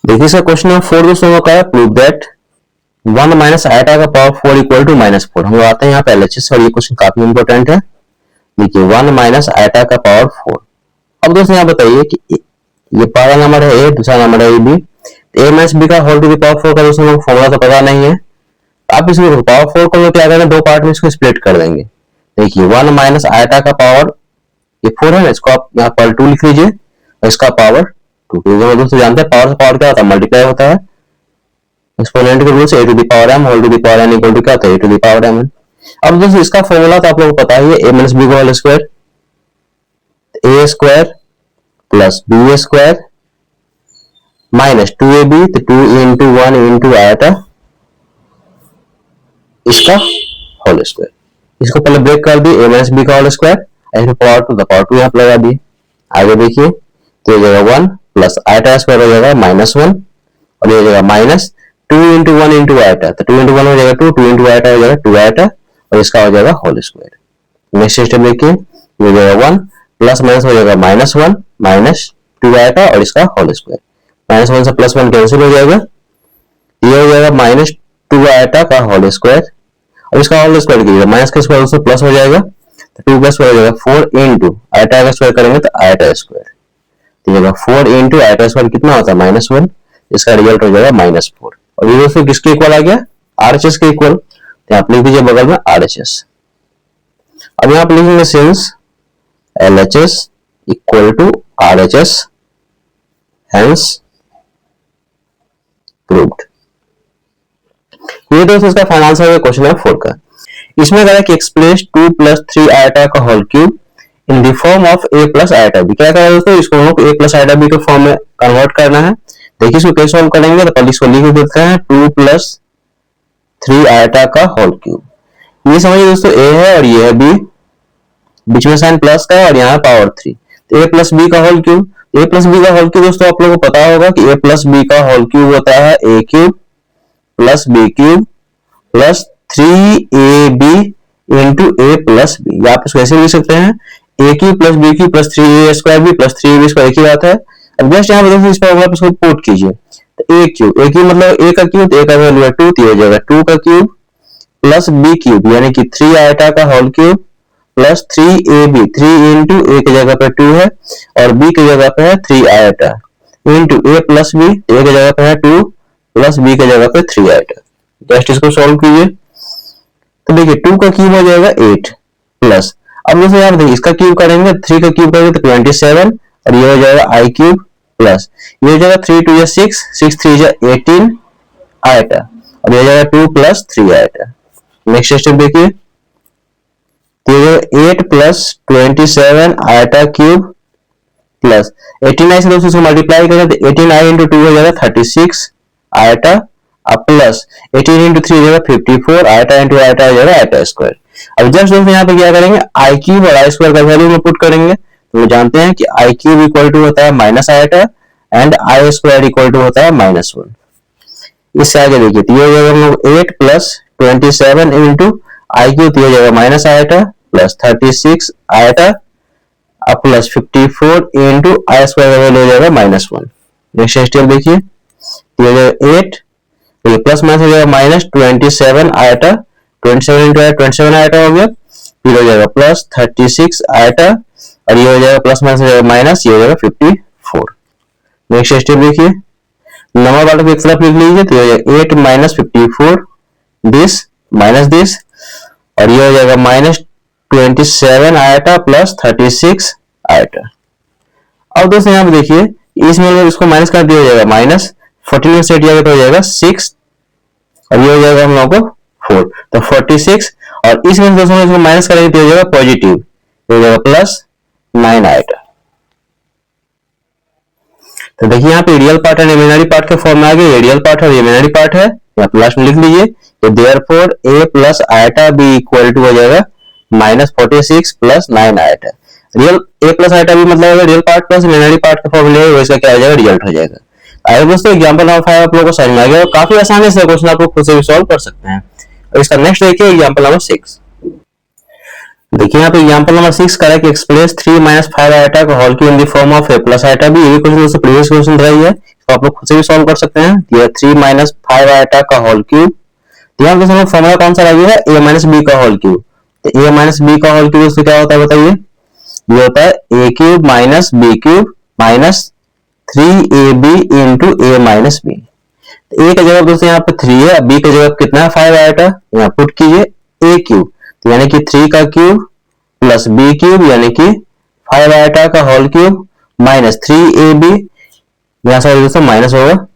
देखिए इसका क्वेश्चन नंबर 4 दोस्तों का है, प्रूव दैट 1 माइनस आइटा का पावर 4 इक्वल टू -4। हम लोग आते हैं यहाँ पे LHS, और ये क्वेश्चन काफी इंपॉर्टेंट है। देखिए 1 माइनस आइटा का पावर 4। अब दोस्तों यहाँ बताइए कि ये पहला नंबर है a, दूसरा नंबर है b, a माइनस b का होल टू द पावर 4 का दोस्तों लोग फॉर्मूला तो पता नहीं है, आप इसको पावर 4 को क्या करेंगे, दो पार्ट में इसको स्प्लिट कर देंगे। देखिए 1 माइनस आइटा का पावर ये 4 है ना, इसको आप यहाँ पर 2 लिख लीजिए, और इसका पावर 2। दोस्तों जानते हैं पावर से पावर क्या होता है, मल्टीप्लाई होता है। एक्सपोनेंट के रूल से a to the power m whole to the power n equal to क्या होता है, a to the power m। अब दोस्तों इसका फॉर्मूला तो आप लोगों को पता ही है, a माइनस b का whole square, a square plus b square minus 2ab, तो 2 इंटू 1 इंटू आइटा इसका होल स्क्वायर। इसको पहले ब्रेक कर दिए, a माइनस b का होल स्क्वायर, ऐसे पावर 2 द पावर 2 यहाँ पे लगा दिए। आगे देखिए तो ये हो जाएगा 1 प्लस आइटा स्क्वायर हो जाएगा -1, और ये हो जाएगा माइनस 2 इंटू 1 इंटू आइटा, तो 2 इंटू 1 हो जाएगा 2, 2 इंटू आइटा हो जाएगा 2 आइटा, और इसका हो जाएगा होल स्क्वायर। नेक्स्ट स्टेप देखिए, ये हो जाएगा 1 प्लस माइनस हो जाएगा -1 माइनस 2 आइटा, और इसका होल स्क्वायर। -1 से +1 कैंसिल हो जाएगा, ये हो जाएगा -2 आइटा का होल स्क्वायर, और इसका होल स्क्वायर कीजिएगा, माइनस का स्क्वायर उससे प्लस हो जाएगा, तो 2 का स्क्वायर हो जाएगा 4 इंटू आइटा का स्क्वायर करेंगे तो आइटा स्क्वायर, तो ये 4 इंटू आइटा स्क्वायर कितना होता है -1, इसका रिजल्ट हो जाएगा -4। और ये दोस्तों किसके इक्वल आ गया, RHS के इक्वल, तो आप लिख दीजिए बगल में RHS। अब यहाँ पे लिखेंगे since LHS equal to RHS hence proved. ये दोस्तों इसका फाइनल आंसर है क्वेश्चन नंबर 4 का। इसमें कहा है कि एक्सप्रेस 2 प्लस 3 आइटा का whole cube in the form of a plus iota b। क्या करें दोस्तों, इसको हम लोग a प्लस आइटा b के फॉर्म में कन्वर्ट करना है। देखिए इसको कैसे सॉल्व करेंगे, तो पहले इसको लिख देते हैं 2 प्लस 3 आइटा का होल क्यूब। ये समझिए दोस्तों a है और ये है b, बीच में साइन प्लस का है और यहाँ पावर 3, तो a प्लस b का whole cube. a plus b का होल क्यूब दोस्तों आप लोगों को पता होगा कि a प्लस b का होल क्यूब होता है a cube plus b cube plus 3ab into a plus b। आप इसको ऐसे लिख सकते हैं a cube plus b cube plus 3a square b प्लस 3ab स्क्वायर, एक ही बात है। अब जस्ट यहाँ पर इस पर इसको पुट कीजिए, तो a क्यूब मतलब a का क्यूब, a का वैल्यू है 2, तो हो जाएगा 2 का क्यूब प्लस b क्यूब यानी कि 3 आइटा का whole cube plus 3ab, 3 into a की जगह पे 2 है और b की जगह पे है 3 iota into a plus b, a की जगह पे है 2 प्लस b की जगह पे 3 आइटा। जस्ट इसको सॉल्व कीजिए, तो देखिए 2 का क्यूब हो जाएगा 8 प्लस, अब दोस्तों यार देखिए इसका क्यूब करेंगे, 3 का क्यूब करेंगे तो 27, और ये हो जाएगा i क्यूब प्लस ये हो जाएगा 3 2 6, 6 3 18 आइटा, और ये हो जाएगा 2 प्लस 3 आइटा। नेक्स्ट स्टेप देखिए, तो 8 प्लस 27 आइटा क्यूब प्लस 89 से दोस्तों इसको मल्टीप्लाई करें तो 89 इंटू 2 हो जाएगा 36 आइटा, अब प्लस 18 इंटू 3 हो जाएगा 54 आइटा इंटू आइटा हो जाएगा आइटा स्क्वायर। अब जस्ट दोस्तों यहाँ पे क्या करेंगे, आई क्यूब और आई स्क्वायर का वैल्यू में पुट करेंगे, तो जानते हैं कि आई क्यूब इक्वल टू होता है minus iota and I square equal to होता है -1। इससे आगे देखिए, तो ये हो जाएगा हम लोग 8 प्लस 27 इंटू आई क्यूब, तो हो जाएगा माइनस आयटा प्लस 36 आयटा अब प्लस 54 इंटू आई स्क्वायर का वैल्यू हो जाएगा -1। नेक्स्ट स्टेप देखिए, ये हो जाएगा 8, तो ये प्लस माइनस हो जाएगा -27 आयटा, 27 इंटू 27 आयटा हो गया, फिर हो जाएगा प्लस 36 आयटा और ये हो जाएगा प्लस माइनस हो जाएगा माइनस, ये हो जाएगा 54। नेक्स्ट स्टेप देखिए, नंबर वाले को एक तरफ लिख लीजिए, तो ये हो जाएगा 8 माइनस 54 दिस माइनस दिस और ये हो जाएगा -27 आयटा प्लस 36 आयटा। अब दोस्तों यहाँ पे देखिए, इसमें इसको माइनस कर दिया जाएगा -14 में सेट किया तो हो जाएगा 6 और ये हो जाएगा हम लोगों को 4, तो 46 और इसमें दोस्तों इसको माइनस करेंगे तो हो जाएगा पॉजिटिव, हो जाएगा +9 आयटा। तो देखिए यहाँ पे रियल पार्ट और इमेजिनरी पार्ट के फॉर्म में आ गया, ये रियल पार्ट है, इमेजिनरी पार्ट है, यहाँ लास्ट में लिख लीजिए, तो therefore a plus iota b equal to हो जाएगा -46 plus 9 iota. Real a plus iota b मतलब real part plus imaginary part का फॉर्मूला है, वैसा क्या आ जाएगा, रिजल्ट हो जाएगा। आइए दोस्तों एग्जांपल नंबर 5 आप लोगों को समझ में आ गया और काफी आसानी से क्वेश्चन आप लोग खुद से भी सॉल्व कर सकते हैं। और इसका नेक्स्ट देखिए एग्जांपल नंबर 6। देखिए यहाँ पे example number 6 correct express 3 - 5 iota का whole cube in the form of a plus iota b। ये भी क्वेश्चन दोस्तों प्रीवियस क्वेश्चन रही है, तो आप लोग खुद से भी सॉल्व कर सकते हैं। ये 3 - 5 आयटा का होल क्यूब, यहाँ पे फॉर्मूला कौन सा लगेगा, a माइनस b का होल क्यूब। तो a माइनस b का होल क्यूब उससे क्या होता है बताइए, ये होता है a cube minus b cube minus 3ab into a minus b। a का जगह दोस्तों यहाँ पे 3 है, b का जगह कितना है 5 आयटा, यहाँ पुट कीजिए a क्यूब, तो यानी कि 3 का क्यूब प्लस b क्यूब यानी कि 5 आयटा का होल क्यूब माइनस 3ab, यहाँ से दोस्तों माइनस होगा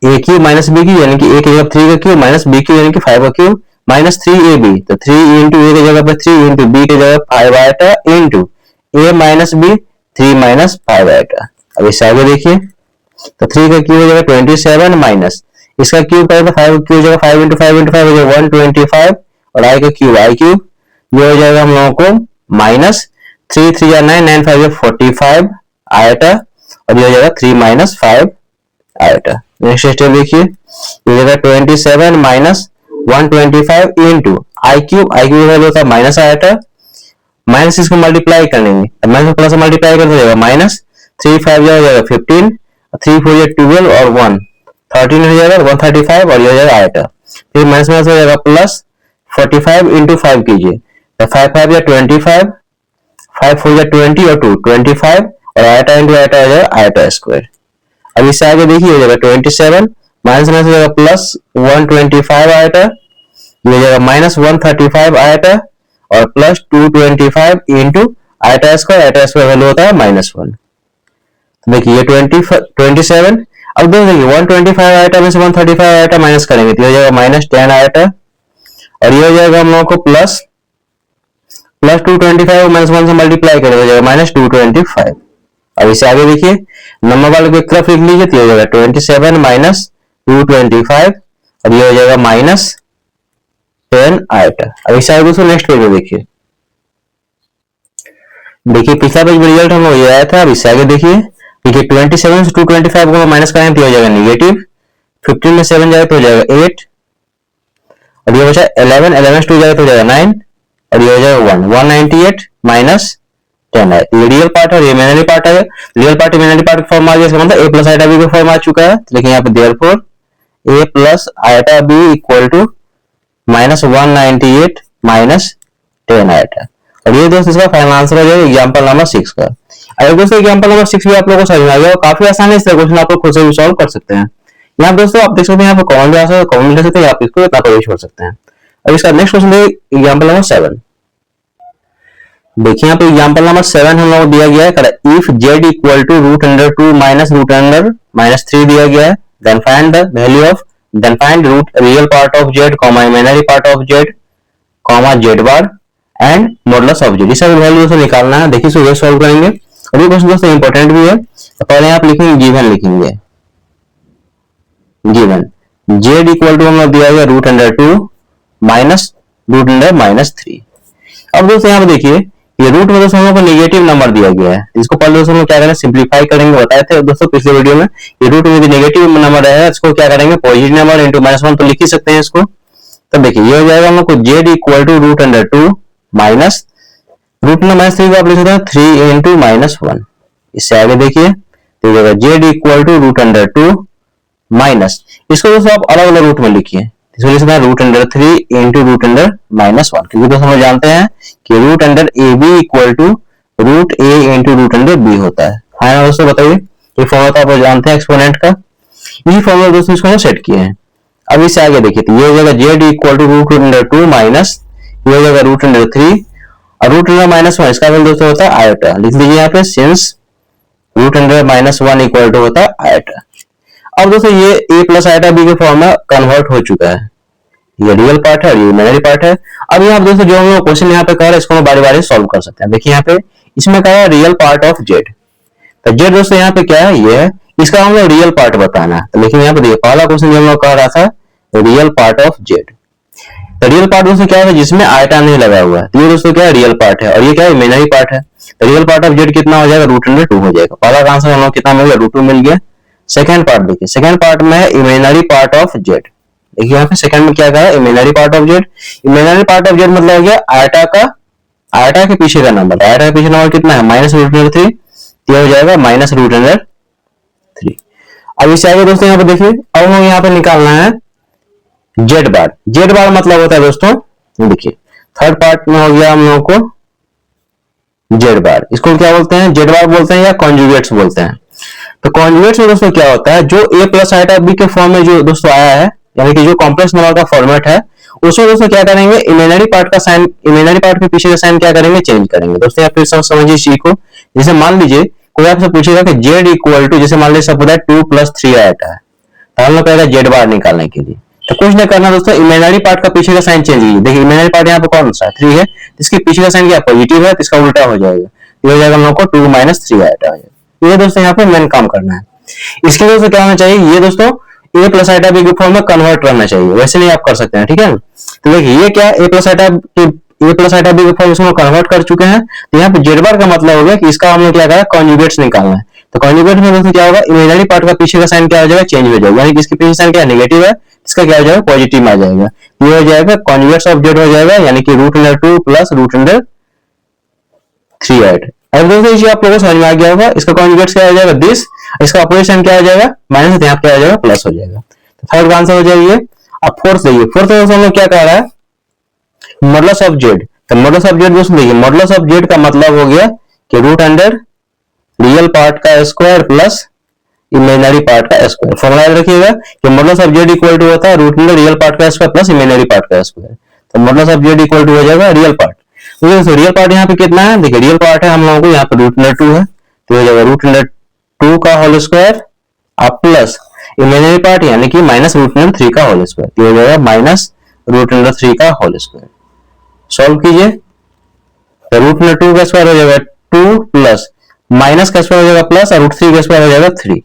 a cube minus b cube यानी कि a की जगह 3 का क्यूब माइनस b क्यूब यानी कि 5 का क्यूब माइनस 3ab, तो 3 इंटू a की जगह पे 3 इंटू b की जगह 5 iota into a minus b 3 minus 5 eta. अब इससे आगे देखिए, तो 3 का क्यूब हो जाएगा 27 माइनस इसका क्यूब करेगा 5 क्यूब हो जाएगा 5 इंटू 5 इंटू 5 हो जाएगा 125 और i का क्यूब i क्यूब, ये हो जाएगा हम लोगों को माइनस 3 3 या 9 9 5 45 आयटा और ये हो जाएगा 3 माइनस 5 आयटा। नेक्स्ट स्टेप देखिए, ये हो जाएगा 27 minus 125 into i cube value होता है माइनस आयटा, माइनस इसको मल्टीप्लाई करेंगे, माइनस प्लस मल्टीप्लाई कर जाएगा माइनस 3 5 हो जाएगा 15 3 4 12 और 1 13 हो जाएगा 135 और ये हो जाएगा आयटा। फिर माइनस माइनस हो जाएगा प्लस 45 इंटू 5 कीजिए, तो 5 5 या 25 5 4 या 20 और 2 25 और आयटा इंटू आयटा हो जाएगा आयटा स्क्वायर। अब इससे आगे देखिए हो जाएगा 27 माइनस माइनस हो जाएगा प्लस 125 आयटा, ये हो जाएगा माइनस 135 आयटा और plus 225 into eta square value होता है -1। देखिए ये 27, अब देखिए 125 आयटा में से 135 आयटा माइनस करेंगे तो हो जाएगा -10 आयटा और ये हो जाएगा हम लोगों को प्लस 225 -1 से मल्टीप्लाई करेंगे हो जाएगा -225। अब इसे आगे देखिए नंबर वाले को एक तरफ लिख लीजिए, तो हो जाएगा 27 माइनस 225 और ये हो जाएगा -10 आयटा। अब इसे आगे दोस्तों नेक्स्ट पेज में देखिए, पिछला पेज में रिजल्ट हम लोग ये आया था। अब इससे आगे देखिए 27 से 225 को माइनस करें तो हो जाएगा नेगेटिव, 15 में 7 जाएगा तो हो जाएगा 8 और ये बचा 11 से 2 जाएगा तो हो जाएगा 9 और ये हो जाएगा 198 माइनस 10 है। ये रियल पार्ट है, ये इमेजिनरी पार्ट है। Real part imaginary part form आ गया, इसका मतलब a प्लस आयटा b का फॉर्म आ चुका है। लेकिन यहाँ पे therefore a plus iota b equal to -198 minus 10 iota और ये दोस्तों इसका फाइनल आंसर हो जाएगा एग्जांपल नंबर 6 का। अगर दोस्तों एग्जांपल नंबर 6 भी आप लोगों को समझ में आ गया और काफी आसानी से क्वेश्चन आप लोग खुद से भी सॉल्व कर सकते हैं। यहाँ दोस्तों आप देख सकते हैं यहाँ पे कॉमन भी आ सकता है, कॉमन ले सकते हैं, आप इसको इतना कोई छोड़ सकते हैं। अब इसका नेक्स्ट क्वेश्चन है एग्जांपल नंबर 7। देखिए यहाँ पे एग्जांपल नंबर 7 हम लोग दिया गया है, if z equal to √2 minus √3 दिया गया है, then find the value of then find root real part of z comma imaginary part of z comma z bar and modulus of z। ये सब वैल्यू से निकालना है। देखिए इसको सॉल्व करेंगे और ये क्वेश्चन दोस्तों इंपॉर्टेंट भी है। तो पहले आप लिखेंगे गिवन, लिखेंगे गिवन z इक्वल टू हम लोग दिया गया √2 माइनस √3। अब दोस्तों यहाँ पे देखिए ये रूट में दोस्तों हम लोग को नेगेटिव नंबर दिया गया है, इसको पहले दोस्तों हम लोग क्या करेंगे सिंपलीफाई करेंगे, बताए थे दोस्तों पिछले वीडियो में। ये रूट में नेगेटिव नंबर है इसको क्या करेंगे पॉजिटिव नंबर इंटू -1 तो लिख ही सकते हैं इसको, तो देखिए ये हो जाएगा हम लोग को z equal to root under two minus root under minus three को आप लिख सकते हैं थ्री इंटू माइनस वन। इससे आगे देखिए तो हो जाएगा z equal to root under two minus, इसको दोस्तों आप अलग अलग रूट में लिखिए, इसको लिख सकते हैं root under three into root under minus one, क्योंकि दोस्तों हम जानते हैं कि root under A B equal to root A into root under B होता है। हाँ ना दोस्तों बताइए, ये फॉर्मूला तो आप जानते हैं एक्सपोनेंट का, यही फॉर्मूला दोस्तों इसको सेट किए हैं। अब इससे आगे देखिए तो ये हो जाएगा z equal to root under two minus ये हो जाएगा रूट अंडर थ्री और रूट अंडर माइनस वन, इसका वैल्यू दोस्तों होता है आयोटा। लिख लीजिए यहाँ पे since root under minus one equal to होता है आयोटा। अब दोस्तों ये a प्लस आयोटा बी के फॉर्म में कन्वर्ट हो चुका है, ये रियल पार्ट है और ये इमेजिनरी पार्ट है। अब यहाँ दोस्तों जो हम लोग क्वेश्चन यहाँ पे कर रहे हैं इसको हम बारी बारी सॉल्व कर सकते हैं। देखिए यहाँ पे इसमें कहा है रियल पार्ट ऑफ जेड, तो जेड दोस्तों यहाँ पे क्या है ये है, इसका हम लोग रियल पार्ट बताना है। तो लेकिन यहाँ पे देखिए पहला क्वेश्चन जो हम लोग कह रहा था रियल पार्ट ऑफ जेड, तो रियल पार्ट दोस्तों क्या है जिसमें आयटा नहीं लगा हुआ है, तो ये दोस्तों क्या है रियल पार्ट है और ये क्या है इमेजिनरी पार्ट है। तो रियल पार्ट ऑफ जेड कितना हो जाएगा रूट अंडर टू हो जाएगा। पहला का आंसर हम लोग कितना मिल गया रूट टू मिल गया। सेकंड पार्ट देखिए, सेकंड पार्ट में है इमेजिनरी पार्ट ऑफ जेड, देखिए यहाँ पे सेकंड में क्या कहा है imaginary part of Z. Imaginary part of Z मतलब हो गया आयटा का, आयटा के पीछे का नंबर, आयटा के पीछे नंबर कितना है माइनस रूट अंडर थ्री, ये हो जाएगा माइनस रूट अंडर थ्री। अब इससे आगे दोस्तों यहाँ पे देखिए अब हमें यहाँ पे निकालना है जेड बार। जेड बार मतलब होता है दोस्तों देखिए थर्ड पार्ट में हो गया हम लोगों को जेड बार, इसको क्या बोलते हैं जेड बार बोलते हैं या कॉन्जुगेट्स बोलते हैं। तो कॉन्जुगेट्स में दोस्तों क्या होता है जो a प्लस आइटा b के फॉर्म में जो दोस्तों आया है, यानी कि जो कॉम्प्लेक्स नंबर का फॉर्मेट है उसमें दोस्तों क्या करेंगे इमेजिनरी पार्ट का साइन, इमेजिनरी पार्ट के पीछे का साइन क्या करेंगे चेंज करेंगे। दोस्तों आप फिर समझिए इस चीज को, जैसे मान लीजिए कोई आपसे पूछेगा कि जेड इक्वल टू जैसे मान लीजिए सब होता है टू प्लस थ्री आइटा है, तो हम लोग कहेगा जेड बार निकालने के लिए, तो कुछ नहीं करना दोस्तों इमेजिनरी पार्ट का पीछे का साइन चेंज कीजिए। देखिए इमेजिनरी पार्ट यहाँ पे कौन सा है थ्री है, इसके पीछे का साइन क्या पॉजिटिव है, तो इसका उल्टा हो जाएगा, ये हो जाएगा हम लोग को टू माइनस थ्री आइटा हो जाएगा। ये दोस्तों यहाँ पे मेन काम करना है। इसके दोस्तों क्या होना चाहिए ये दोस्तों a प्लस आइटा b के फॉर्म में कन्वर्ट करना चाहिए, वैसे नहीं आप कर सकते हैं, ठीक है। तो देखिए ये क्या a प्लस आइटा b के फॉर्म में कन्वर्ट कर चुके हैं, तो यहाँ पे जेड बार का मतलब हो गया कि इसका हमने क्या कहा कॉन्जुगेट्स निकालना है। तो कॉन्जुगेट में दोस्तों क्या होगा इमेजिनरी पार्ट का पीछे का साइन क्या हो जाएगा चेंज हो जाएगा, यानी कि इसके पीछे साइन क्या नेगेटिव है इसका क्या हो जाएगा पॉजिटिव में आ जाएगा, ये हो जाएगा कॉन्जुगेट्स ऑफ जेड हो जाएगा, यानी कि root under two plus root under three आइट। अब दोस्तों इसे आप लोगों को समझ में आ गया होगा, इसका कॉन्जुगेट्स क्या हो जाएगा दिस, इसका ऑपरेशन क्या हो जाएगा माइनस, यहाँ क्या हो जाएगा प्लस हो जाएगा। तो थर्ड का आंसर हो जाएगा। अब फोर्थ देखिए, फोर्थ हम लोग क्या कह रहा है मॉडुलस ऑफ जेड। तो मॉडुलस ऑफ जेड दोस्तों देखिए मॉडुलस ऑफ जेड का मतलब हो गया कि रूट अंडर रियल पार्ट का स्क्वायर प्लस इमेजिनरी पार्ट का स्क्वायर। फॉर्मूला याद रखिएगा कि modulus of Z equal to होता है रूट अंडर रियल पार्ट का स्क्वायर प्लस इमेजिनरी पार्ट का स्क्वायर। तो modulus of Z equal to हो जाएगा रियल पार्ट। तो रियल पार्ट यहाँ पे कितना है देखिए रियल पार्ट है हम लोगों को यहाँ पे रूट अंडर टू है, तो हो जाएगा रूट अंडर टू का होल स्क्वायर आप प्लस इमेजिनरी पार्ट यानी कि माइनस रूट अंडर थ्री का होल स्क्वायर, तो हो जाएगा माइनस रूट अंडर थ्री का होल स्क्वायर। सॉल्व कीजिए तो रूट अंडर टू का स्क्वायर हो जाएगा टू प्लस माइनस का स्क्वायर हो जाएगा प्लस और रूट थ्री का स्क्वायर हो जाएगा थ्री,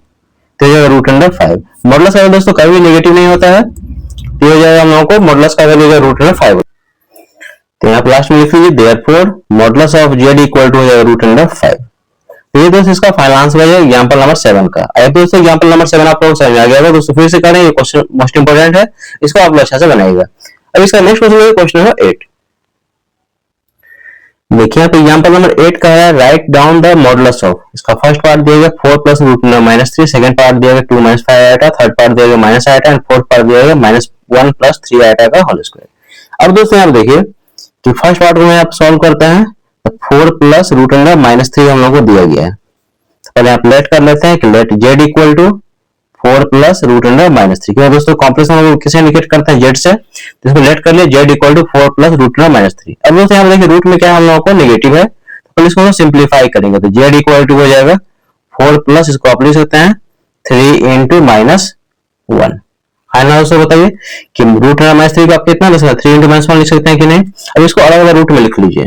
तो हो जाएगा रूट अंडर फाइव। मॉडुलस का दोस्तों कभी नेगेटिव नहीं होता है, तो हो जाएगा हम लोगों को मॉडुलस का वैल्यू रूट अंडर फाइव। तो यहाँ लास्ट में लिख लीजिए therefore modulus of Z equal to हो जाएगा रूट अंडर फाइव। तो ये दोस्तों इसका फाइनल आंसर है एग्जांपल नंबर 7 का। अब दोस्तों एग्जांपल नंबर 7 आप लोग समझ में आ गया होगा, दोस्तों फिर से करें, ये क्वेश्चन मोस्ट इंपोर्टेंट है, इसको आप लोग अच्छा से बनाइएगा। अब इसका नेक्स्ट क्वेश्चन है क्वेश्चन नंबर 8। देखिए यहाँ पे एग्जांपल नंबर 8 का है right down the modulus of, इसका फर्स्ट पार्ट दिया गया 4 plus root under minus three, second part दिया गया 2 माइनस 5 आइटा, थर्ड पार्ट दिया गया minus iota and fourth part दिया गया माइनस 1 प्लस 3 आइटा का होल स्क्वायर। अब दोस्तों यहाँ देखिए कि फर्स्ट पार्ट को आप सॉल्व करते हैं तो 4 plus root under minus three हम लोग को दिया गया है। पहले आप लेट कर लेते हैं कि let Z equal to 4 plus root under minus three, क्योंकि दोस्तों कॉम्प्लेक्स नंबर किसे इंडिकेट करते हैं जेड से, तो इसको लेट कर लिया z equal to 4 plus root under minus three. अब दोस्तों यहाँ देखिए रूट में क्या हम लोगों को नेगेटिव है, तो इसको सिंप्लीफाई करेंगे तो जेड इक्वल टू हो जाएगा 4 प्लस इसको आप लिख सकते हैं 3 इंटू माइनस वन। फाइनल दोस्तों बताइए कि रूट अंडर माइनस थ्री को आप कितना लिख सकते हैं 3 इंटू माइनस वन लिख सकते हैं कि नहीं। अब इसको अलग अलग रूट में लिख लीजिए,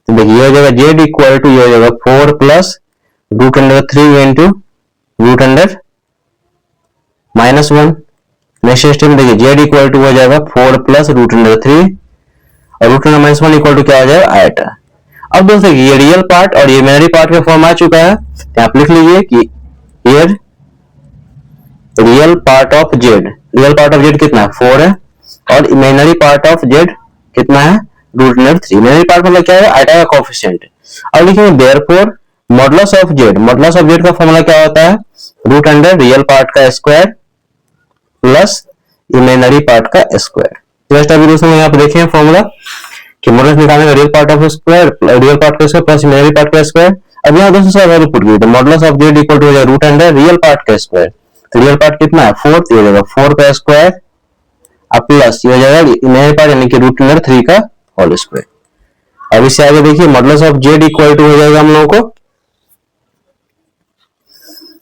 तो देखिए ये हो जाएगा जेड इक्वल टू ये हो जाएगा 4 plus root under three into root under minus one. Next step में देखिए जेड इक्वल टू हो जाएगा 4 प्लस रूट अंडर थ्री और root under minus one equal to क्या हो जाएगा आइटा। अब दोस्तों ये रियल पार्ट और ये इमेजिनरी पार्ट का फॉर्म आ चुका है, तो आप लिख लीजिए कि real part of Z, real part of Z कितना 4 है और इमेजिनरी पार्ट ऑफ जेड कितना है, रूट अंडर 3। इमेजिनरी पार्ट मतलब क्या है, आइटा का कोएफिशिएंट। अब लिखेंगे therefore modulus of Z, modulus of Z का फॉर्मूला क्या होता है, रूट अंडर रियल पार्ट का स्क्वायर प्लस इमेजिनरी पार्ट का स्क्वायर। जस्ट अभी दोस्तों यहाँ पे देखें फॉर्मूला कि मॉडुलस निकालने का real part of square, real part का स्क्वायर प्लस इमेजिनरी पार्ट का स्क्वायर। अब यहाँ दोस्तों सब वैल्यू पुट कीजिए, तो modulus of Z equal to हो जाएगा रूट अंडर रियल पार्ट का स्क्वायर। तो रियल पार्ट कितना है 4, तो ये हो जाएगा 4 का स्क्वायर अब प्लस ये हो जाएगा इमेजिनरी पार्ट यानी कि रूट अंडर 3 का होल स्क्वायर। अब इससे आगे देखिए modulus of Z equal to हो जाएगा हम लोगों को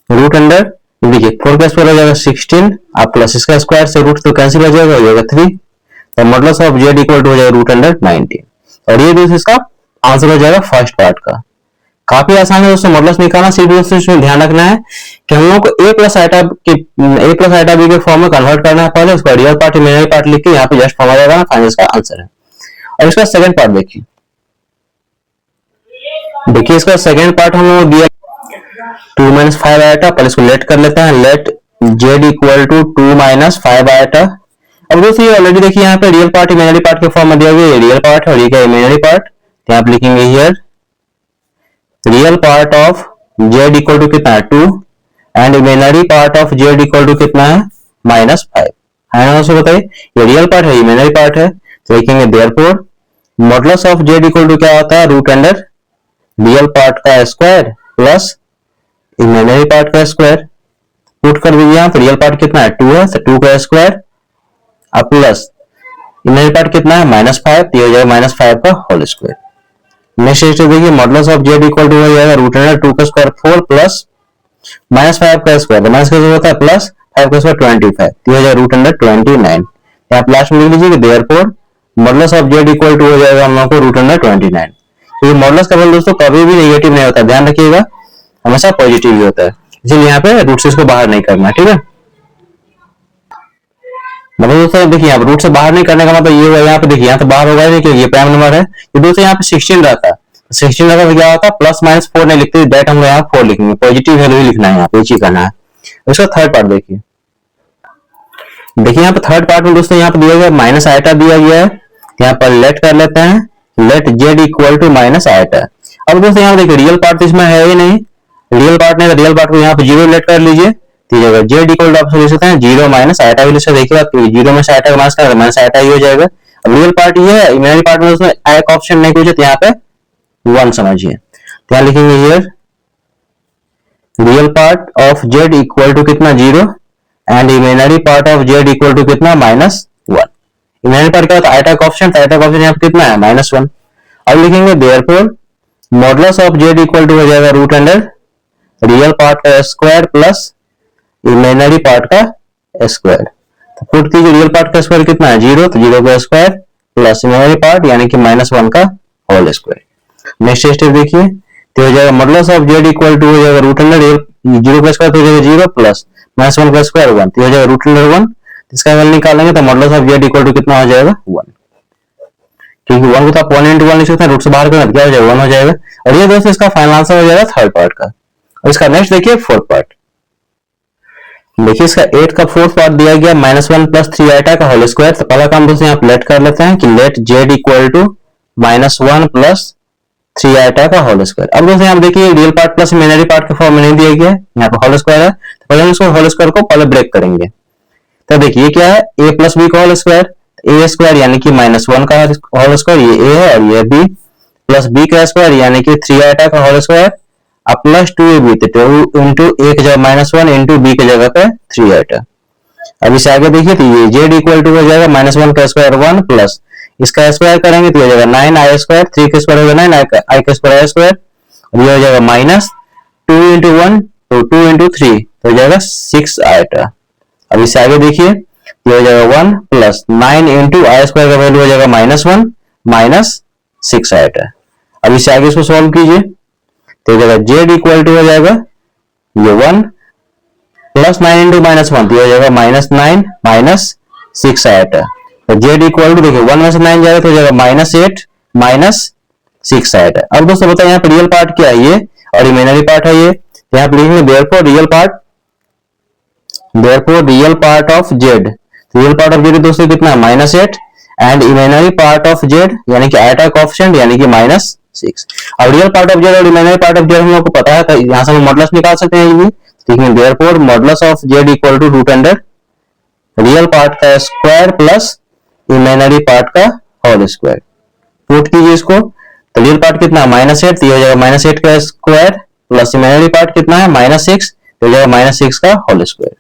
रूट अंडर, देखिए 4 का स्क्वायर हो जाएगा 16 अब प्लस इसका स्क्वायर से रूट तो कैंसिल हो जाएगा, हो जाएगा 3। तो modulus of Z equal to हो जाएगा रूट अंडर 19। और ये दोस्तों इसका आंसर हो जाएगा फर्स्ट पार्ट का। काफी आसान है दोस्तों मॉडुलस निकालना। सिर्फ दोस्तों इसमें ध्यान रखना है कि हम लोग को a प्लस आइटा बी के फॉर्म में कन्वर्ट करना है। पहले उसका रियल पार्ट इमेजिनरी पार्ट लिख के यहाँ पे जस्ट फॉर्म आ जाएगा, फाइनल इसका आंसर है। और इसका सेकंड पार्ट देखिए, इसका सेकंड पार्ट हम लोग दिया 2 माइनस 5 आइटा। पहले इसको लेट कर लेते हैं, let Z equal to 2 minus 5 iota. अब दोस्तों ये ऑलरेडी देखिए यहाँ पे रियल पार्ट इमेजिनरी पार्ट के फॉर्म में दिया गया, ये रियल पार्ट है और ये क्या इमेजिनरी पार्ट। यहाँ पे लिखेंगे here real part of Z equal to कितना है 2 and imaginary part of Z equal to कितना है -5 है ना। दोस्तों बताइए ये रियल पार्ट है इमेजिनरी पार्ट है, तो लिखेंगे therefore modulus of Z equal to क्या होता है रूट अंडर रियल पार्ट का स्क्वायर प्लस इमेजिनरी पार्ट का स्क्वायर। पुट कर दीजिए यहाँ पे रियल पार्ट कितना है 2 है, तो 2 का स्क्वायर अब प्लस इमेजिनरी पार्ट कितना है -5, तो ये हो जाएगा -5 का होल स्क्वायर। नेक्स्ट स्टेप देखिए modulus of Z equal to हो जाएगा रूट अंडर 2 का स्क्वायर 4 प्लस -5 का स्क्वायर, माइनस का जो होता है प्लस 5 का स्क्वायर 25, तो हो जाएगा रूट अंडर 29। यहाँ लास्ट में लिख लीजिए कि therefore modulus of Z equal to हो जाएगा हम लोग को रूट अंडर 29। तो ये मॉडुलस का वैल्यू दोस्तों कभी भी नेगेटिव नहीं होता, ध्यान रखिएगा हमेशा पॉजिटिव ही होता है, इसलिए यहाँ पे रूट से इसको बाहर नहीं करना, ठीक है। मतलब दोस्तों देखिए यहाँ रूट से बाहर नहीं करने का मतलब ये हुआ, यहाँ पे देखिए यहाँ तो बाहर होगा नहीं क्योंकि ये प्राइम नंबर है। ये दोस्तों यहाँ पे 16 रहता है, 16 रहता तो क्या होता है प्लस माइनस 4 नहीं लिखते, दैट हम यहाँ 4 लिखेंगे, पॉजिटिव वैल्यू ही लिखना है यहाँ पे, ये चीज करना है। इसका थर्ड पार्ट देखिए, यहाँ पे थर्ड पार्ट में दोस्तों यहाँ पे दिया गया माइनस आइटा दिया गया है, यहाँ पर लेट कर लेते हैं, let Z equal to minus iota. अब दोस्तों यहाँ देखिए रियल पार्ट इसमें है ही नहीं, रियल पार्ट नहीं, रियल पार्ट को यहाँ पे 0 लेट कर लीजिए, जेड इक्वल टू आप लिख सकते हैं 0 माइनस आइटा भी लिख सकते हैं। देखिए 0 में से आइटा का माइनस कर माइनस आइटा ही हो जाएगा। अब रियल पार्ट ये है, इमेजिनरी पार्ट में उसमें एक ऑप्शन नहीं पूछे तो यहाँ पे 1 समझिए, तो यहाँ लिखेंगे here real part of Z equal to कितना 0 and imaginary part of Z equal to कितना -1। इमेजिनरी पार्ट क्या होता है आइटा का ऑप्शन, तो आइटा का ऑप्शन यहाँ पे कितना है -1। अब लिखेंगे therefore modulus of Z equal to हो जाएगा रूट अंडर रियल पार्ट का स्क्वायर प्लस इमेजिनरी पार्ट का स्क्वायर। तो पुट कीजिए रियल पार्ट का स्क्वायर कितना है 0, तो 0 का स्क्वायर प्लस इमेजिनरी पार्ट यानी कि -1 का होल स्क्वायर। नेक्स्ट स्टेप देखिए, तो हो जाएगा modulus of Z equal to हो जाएगा रूट अंडर 0 का स्क्वायर तो हो जाएगा 0 प्लस -1 का स्क्वायर 1, तो हो जाएगा रूट अंडर 1। इसका वैल्यू निकालेंगे तो modulus of Z equal to कितना हो जाएगा 1, क्योंकि 1 को तो आप 1 into 1 लिख सकते हैं, रूट से बाहर करना क्या हो जाएगा 1 हो जाएगा। और ये दोस्तों इसका फाइनल आंसर हो जाएगा थर्ड पार्ट का। और इसका नेक्स्ट देखिए फोर्थ पार्ट, देखिए इसका 8 का फोर्थ पार्ट दिया गया -1 प्लस 3 आइटा का होल स्क्वायर। तो पहला काम दोस्तों यहाँ लेट कर लेते हैं कि let Z equal to -1 plus 3 iota का होल स्क्वायर। अब दोस्तों यहाँ देखिए real part plus imaginary part के फॉर्म में नहीं दिया गया है, यहाँ पे होल स्क्वायर है, तो पहले हम इसको होल स्क्वायर को पहले ब्रेक करेंगे। तो देखिए क्या है a प्लस बी का होल स्क्वायर, ए स्क्वायर यानी कि -1 का होल स्क्वायर, ये a है और ये b प्लस b का स्क्वायर यानी कि 3 आइटा का होल स्क्वायर अब प्लस 2ab, तो 2 इंटू a की जगह -1 इंटू b की जगह पे 3 आइटा। अब इसे आगे देखिए तो ये z इक्वल टू हो जाएगा -1 का स्क्वायर 1 प्लस इसका स्क्वायर करेंगे तो हो जाएगा 9i स्क्वायर, 3 का स्क्वायर होगा 9 i का स्क्वायर स्क्वायर, और ये हो जाएगा -2 इंटू 1 तो 2 इंटू 3 तो हो जाएगा 6 आइटा। अब इसे आगे देखिए ये हो जाएगा 1 प्लस 9 इंटू आई स्क्वायर का वैल्यू हो जाएगा -1 माइनस 6 आइटा। अब इसे आगे इसको सॉल्व कीजिए तो हो जाएगा z इक्वल टू हो जाएगा ये 1 प्लस 9 इंटू -1 तो हो जाएगा -9 माइनस 6 आइटा। तो z इक्वल टू देखिए 1 में से 9 जाएगा तो हो जाएगा -8 माइनस 6 आइटा। अब दोस्तों बताइए यहाँ पे रियल पार्ट क्या है ये और इमेजिनरी पार्ट है ये, यहाँ पे लिखेंगे therefore real part of z। Real part of Z दोस्तों कितना है -8 and imaginary part of Z यानी कि आइटा कोएफिशिएंट यानी कि -6। अब रियल पार्ट ऑफ जेड और इमेजिनरी पार्ट ऑफ जेड हम लोग को पता है, तो यहां से हम मॉडुलस निकाल सकते हैं ये। ठीक है, therefore modulus of Z equal to root under real part का स्क्वायर प्लस इमेजिनरी पार्ट का होल स्क्वायर। पुट कीजिए इसको, तो रियल पार्ट कितना -8, तो ये हो जाएगा -8 का स्क्वायर प्लस इमेजिनरी पार्ट कितना है -6, तो हो जाएगा -6 का होल स्क्वायर।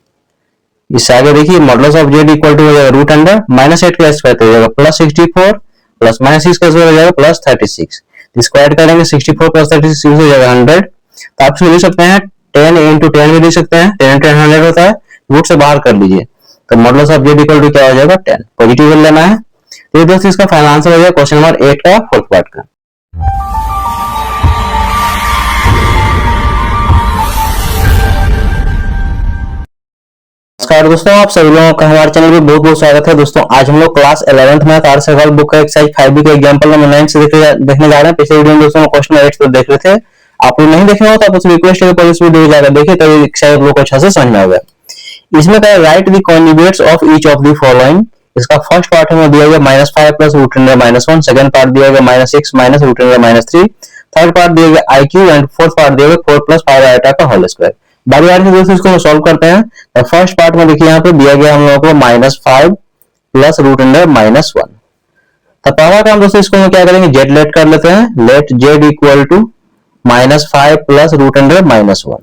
इससे आगे देखिए modulus of Z equal to हो जाएगा रूट अंडर -8 का स्क्वायर, तो हो जाएगा +64 प्लस -6 का स्क्वायर हो जाएगा +36। स्क्वायर करेंगे 64 प्लस 36 हो जाएगा 100। तो आप इसको लिख सकते हैं 10 into 10 भी लिख सकते हैं, 10 into 10 100 होता है, रूट से बाहर कर लीजिए, तो modulus of Z equal to क्या हो जाएगा 10। पॉजिटिव लेना है। तो दोस्तों इसका फाइनल आंसर हो जाएगा क्वेश्चन नंबर 8 का फोर्थ पार्ट का। नमस्कार दोस्तों, आप सभी लोगों का हमारे चैनल में बहुत बहुत स्वागत है। दोस्तों आज हम लोग क्लास 11th मैथ आर सवाल बुक का एक्सरसाइज 5B का एग्जांपल नंबर 9 से देखने जा रहे हैं। पिछले वीडियो में दोस्तों क्वेश्चन 8 तो देख रहे थे, आप लोग नहीं देखे हो तो आप उसको रिक्वेस्ट है इस वीडियो जाकर देखिए, तभी शायद लोगों को अच्छा से समझ में आएगा। इसमें क्या है, write the conjugates of each of the following. इसका फर्स्ट पार्ट हमें दिया गया -5 plus root under -1, second part दिया गया -6 minus root under -3, third part दिया गया IQ एंड फोर्थ पार्ट दिया गया 4 प्लस 5 आइटा का होल स्क्वायर। बारी बारी से दोस्तों इसको सॉल्व करते हैं। तो फर्स्ट पार्ट में देखिए यहाँ पे दिया गया हम लोगों को -5 प्लस रूट अंडर -1। तो पहला काम दोस्तों इसको हम क्या करेंगे, जेड लेट कर लेते हैं, let Z equal to -5 plus root under -1।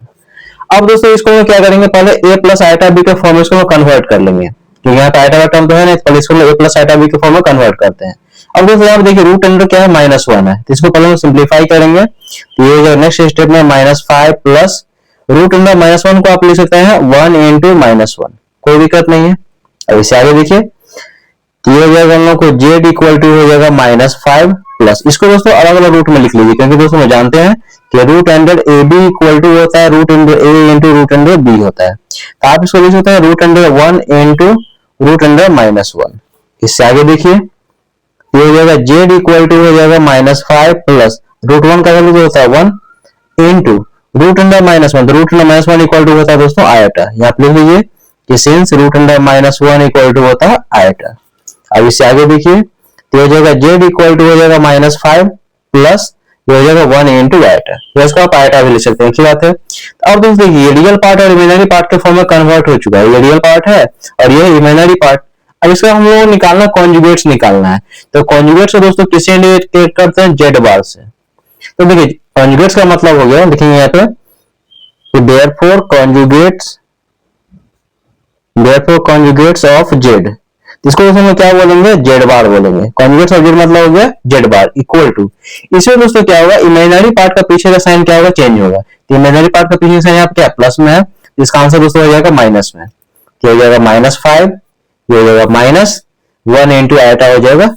अब दोस्तों इसको हम क्या करेंगे, पहले a प्लस आइटा b के फॉर्म में इसको कन्वर्ट कर लेंगे, क्योंकि यहाँ पे आइटा का टर्म तो है नहीं, पहले इसको a प्लस आइटा b के फॉर्म में कन्वर्ट करते हैं। अब दोस्तों यहाँ पे देखिए रूट अंडर क्या है -1 है, तो इसको पहले हम सिंप्लीफाई करेंगे, तो ये जो नेक्स्ट स्टेप में -5 प्लस रूट अंडर -1 को आप लिख सकते हैं 1 into -1, कोई दिक्कत नहीं है। अब इससे आगे देखिए, तो ये हो जाएगा हम लोग को z इक्वल टू हो जाएगा -5 प्लस, इसको दोस्तों अलग अलग रूट में लिख लीजिए, क्योंकि दोस्तों हम जानते हैं कि root under ab equal to होता है root under a into root under b होता है, तो आप इसको लिख सकते हैं root under 1 into root under -1। इससे आगे देखिए, ये हो जाएगा z इक्वल टू हो जाएगा -5 प्लस रूट 1 का वैल्यू होता है 1 इंटू रूट अंडर -1, तो रूट अंडर -1 इक्वल टू होता है दोस्तों आइटा। यहाँ पे लिख लीजिए कि since root under -1 equal to होता है आइटा। अब इससे आगे देखिए, तो हो जाएगा z इक्वल टू हो जाएगा -5 प्लस ये हो जाएगा 1 इंटू आइटा, तो इसको आप आइटा भी लिख सकते हैं, अच्छी बात है। अब दोस्तों देखिए रियल पार्ट और इमेजिनरी पार्ट के फॉर्म में कन्वर्ट हो चुका है, ये रियल पार्ट है और ये इमेजिनरी पार्ट। अब इसका हम लोग निकालना कॉन्जुगेट्स निकालना है, तो कॉन्जुगेट्स को दोस्तों किससे इंडिकेट करते हैं, जेड बार से। तो देखिए कॉन्जुगेट्स का मतलब हो गया, देखेंगे यहाँ पे देयरफॉर कॉन्जुगेट्स ऑफ जेड, इसको हम क्या बोलेंगे, जेड बार बोलेंगे। कॉन्जुगेट्स ऑफ जेड मतलब हो गया जेड बार इक्वल टू, इसमें दोस्तों क्या होगा, इमेजिनरी पार्ट का पीछे का साइन क्या होगा, चेंज होगा। तो इमेजिनरी पार्ट का पीछे का साइन यहाँ क्या प्लस में है, इसका आंसर दोस्तों हो जाएगा माइनस में, क्या हो जाएगा -5, ये हो जाएगा -1 इंटू आइटा हो जाएगा,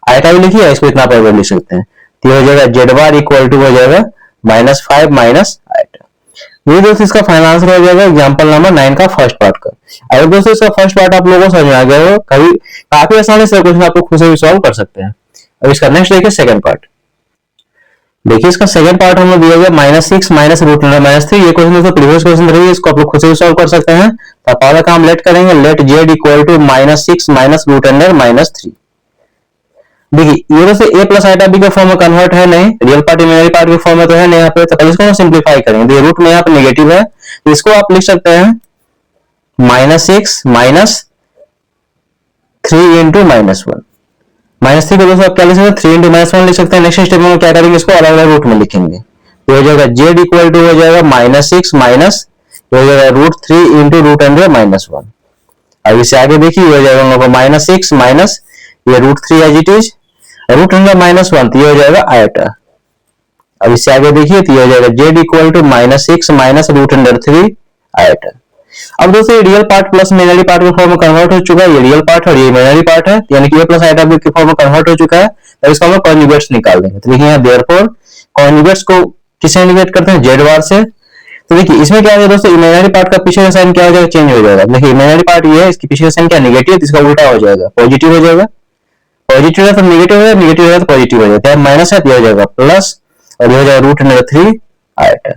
आइटा भी लिखिए, इसको इतना पर लिख सकते हैं, तो हो जाएगा जेड बार इक्वल टू हो जाएगा -5 माइनस आइटा। ये दोस्तों इसका फाइनल आंसर हो जाएगा एग्जांपल नंबर 9 का फर्स्ट पार्ट का। अगर दोस्तों इसका फर्स्ट पार्ट आप लोगों को समझ में आ गया हो, कभी काफी आसानी से क्वेश्चन आप लोग खुद से भी सॉल्व कर सकते हैं। अब इसका नेक्स्ट देखिए सेकंड पार्ट, देखिए इसका सेकंड पार्ट हमें दिया गया -6 माइनस रूट अंडर -3। ये क्वेश्चन दोस्तों प्रीवियस क्वेश्चन रही है, इसको आप लोग खुद से भी सॉल्व कर सकते हैं। तो पहला काम लेट करेंगे, let Z equal to -6 minus root under -3। देखिए ये दोस्तों a प्लस आइटा b के फॉर्म में कन्वर्ट है नहीं, रियल पार्ट इमेजिनरी पार्ट के फॉर्म में तो है नहीं यहाँ पे, तो इसको हम सिंप्लीफाई करेंगे। देखिए रूट में यहाँ पे नेगेटिव है, तो इसको आप लिख सकते हैं -6 माइनस 3 इंटू -1। -3 को दोस्तों आप क्या लिख सकते हैं, 3 इंटू -1 लिख सकते हैं। नेक्स्ट स्टेप में क्या करेंगे, इसको अलग अलग रूट में लिखेंगे, तो हो जाएगा z इक्वल टू हो जाएगा -6 माइनस हो जाएगा √3 इंटू रूट अंडर -1। अब इससे आगे देखिए हो जाएगा हम लोग को -6 माइनस ये √3 as it is root under -1, तो ये हो जाएगा आइटा। अब इससे आगे देखिए तो ये हो जाएगा z equal to -6 minus root under 3 iota. अब दोस्तों ये real part plus imaginary part के फॉर्म में कन्वर्ट हो चुका है, ये रियल पार्ट है और ये इमेजिनरी पार्ट है, यानी कि a प्लस आइटा b के फॉर्म में कन्वर्ट हो चुका है। तो इसको हम कॉन्जुगेट्स निकाल देंगे। तो देखिए यहाँ देयरफॉर कॉन्जुगेट्स को किससे इंडिकेट करते हैं, जेड बार से। तो देखिए इसमें क्या है दोस्तों, इमेजिनरी पार्ट का पीछे का साइन क्या हो जाएगा, चेंज हो जाएगा। देखिए इमेजिनरी पार्ट ये है, इसके पीछे का साइन क्या नेगेटिव है, तो इसका उल्टा हो जाएगा, पॉजिटिव हो जाएगा। पॉजिटिव है तो नेगेटिव है, नेगेटिव है तो पॉजिटिव हो जाता है, माइनस है तो हो जाएगा प्लस और ये हो जाएगा रूट अंडर 3 आइटा।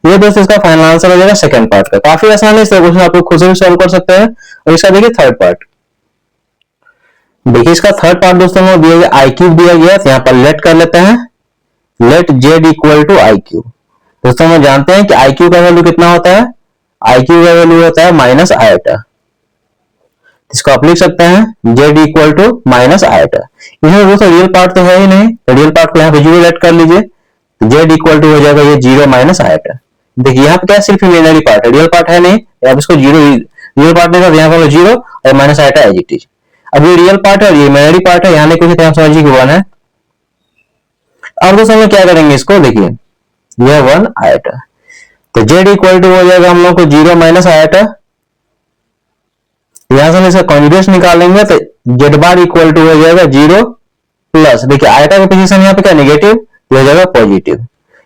ये दोस्तों इसका फाइनल आंसर हो जाएगा सेकंड पार्ट का। काफी आसान है, इस क्वेश्चन आप लोग खुद से भी सॉल्व कर सकते हैं। और इसका देखिए थर्ड पार्ट, देखिए इसका थर्ड पार्ट दोस्तों में दिया गया आई क्यूब दिया गया, तो यहाँ पर लेट कर लेते हैं, let Z equal to I cube. दोस्तों हम जानते हैं कि आई क्यूब का वैल्यू कितना होता है, आई क्यूब का वैल्यू होता है माइनस आयोटा। इसको आप लिख सकते हैं Z equal to minus iota. इसमें दोस्तों रियल पार्ट तो है ही नहीं, तो रियल पार्ट को यहाँ पे जीरो लेट कर लीजिए, जेड इक्वल टू हो जाएगा ये जीरो माइनस आयोटा। देखिए यहाँ पे क्या सिर्फ इमेजिनरी पार्ट है, रियल पार्ट है नहीं, आप इसको जीरो, रियल पार्ट नहीं था यहाँ पर जीरो और minus iota as it is. अब ये रियल पार्ट है और ये इमेजिनरी पार्ट है, यहाँ ने कुछ समझिए कि वन है। अब दोस्तों हम क्या करेंगे इसको, देखिए यह वन आयोटा, तो जेड इक्वल टू हो जाएगा हम लोग को जीरो माइनस आयोटा। यहां से हम इसका कॉन्जुगेट निकालेंगे तो जेड बार इक्वल टू हो जाएगा जीरो प्लस, देखिए आयोटा का पोजीशन यहाँ पे क्या नेगेटिव, हो जाएगा पॉजिटिव,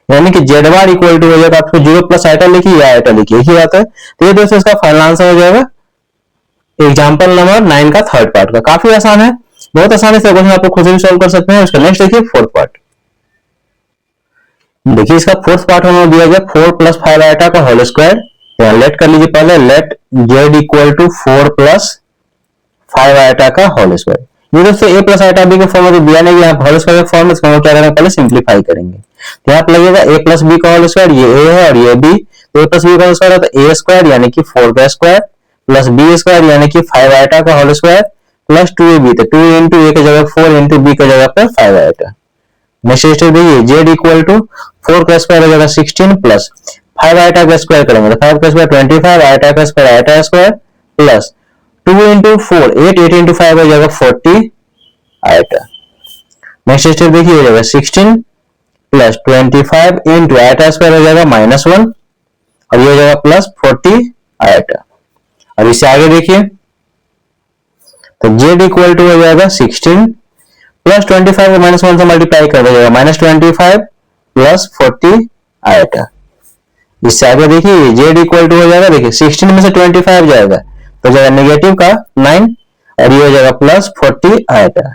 यानी कि जेड बार इक्वल टू हो जाएगा, आपको जीरो प्लस आयोटा लिखिए या आयोटा लिखिए, यही बात है। तो ये दोस्तों इसका फाइनल आंसर हो जाएगा एग्जाम्पल नंबर 9 का थर्ड पार्ट का। काफी आसान है, बहुत आसानी से क्वेश्चन आपको खुद भी सॉल्व कर सकते हैं। उसका नेक्स्ट देखिए फोर्थ पार्ट। देखिए इसका फोर्थ पार्ट हमें दिया गया 4 प्लस 5 आयोटा का होल स्क्वायर। लेट कर लीजिए पहले, let Z equal to 4 plus 5 iota का होल स्क्वायर। ये दोस्तों a प्लस आयोटा बी के फॉर्म में तो दिया नहीं, यहाँ होल स्क्वायर के फॉर्म में, इसको हम क्या करेंगे पहले सिंप्लीफाई करेंगे। तो यहाँ पे लगेगा a प्लस बी का होल स्क्वायर, ये a है और ये b, तो a प्लस बी का होल स्क्वायर है तो a स्क्वायर यानी कि 4 का स्क्वायर प्लस b स्क्वायर यानी कि 5 आयोटा का होल स्क्वायर प्लस 2ab, तो 2 इंटू a की जगह 4 इंटू b की जगह पर 5 आयोटा। नेक्स्ट स्टेप देखिए जेड इक्वल टू 4 का स्क्वायर हो जाएगा 16 प्लस 5 आयोटा का स्क्वायर करेंगे तो 5 का स्क्वायर 25, आयोटा का square iota square plus 2 into 4 8, 8 into 5 हो जाएगा 40 आयोटा। नेक्स्ट स्टेप देखिए हो जाएगा 16 प्लस 25 इंटू आयोटा स्क्वायर हो जाएगा -1 और ये हो जाएगा प्लस 40 आयोटा। अब इससे आगे देखिए तो जेड इक्वल टू हो जाएगा 16 प्लस 25 को -1 से मल्टीप्लाई कर देगा -25 प्लस 40 आयोटा। इससे आगे देखिए जेड इक्वल टू हो जाएगा, देखिए 16 में से 25 जाएगा तो जाएगा नेगेटिव का 9 और ये हो जाएगा प्लस 40 आयोटा।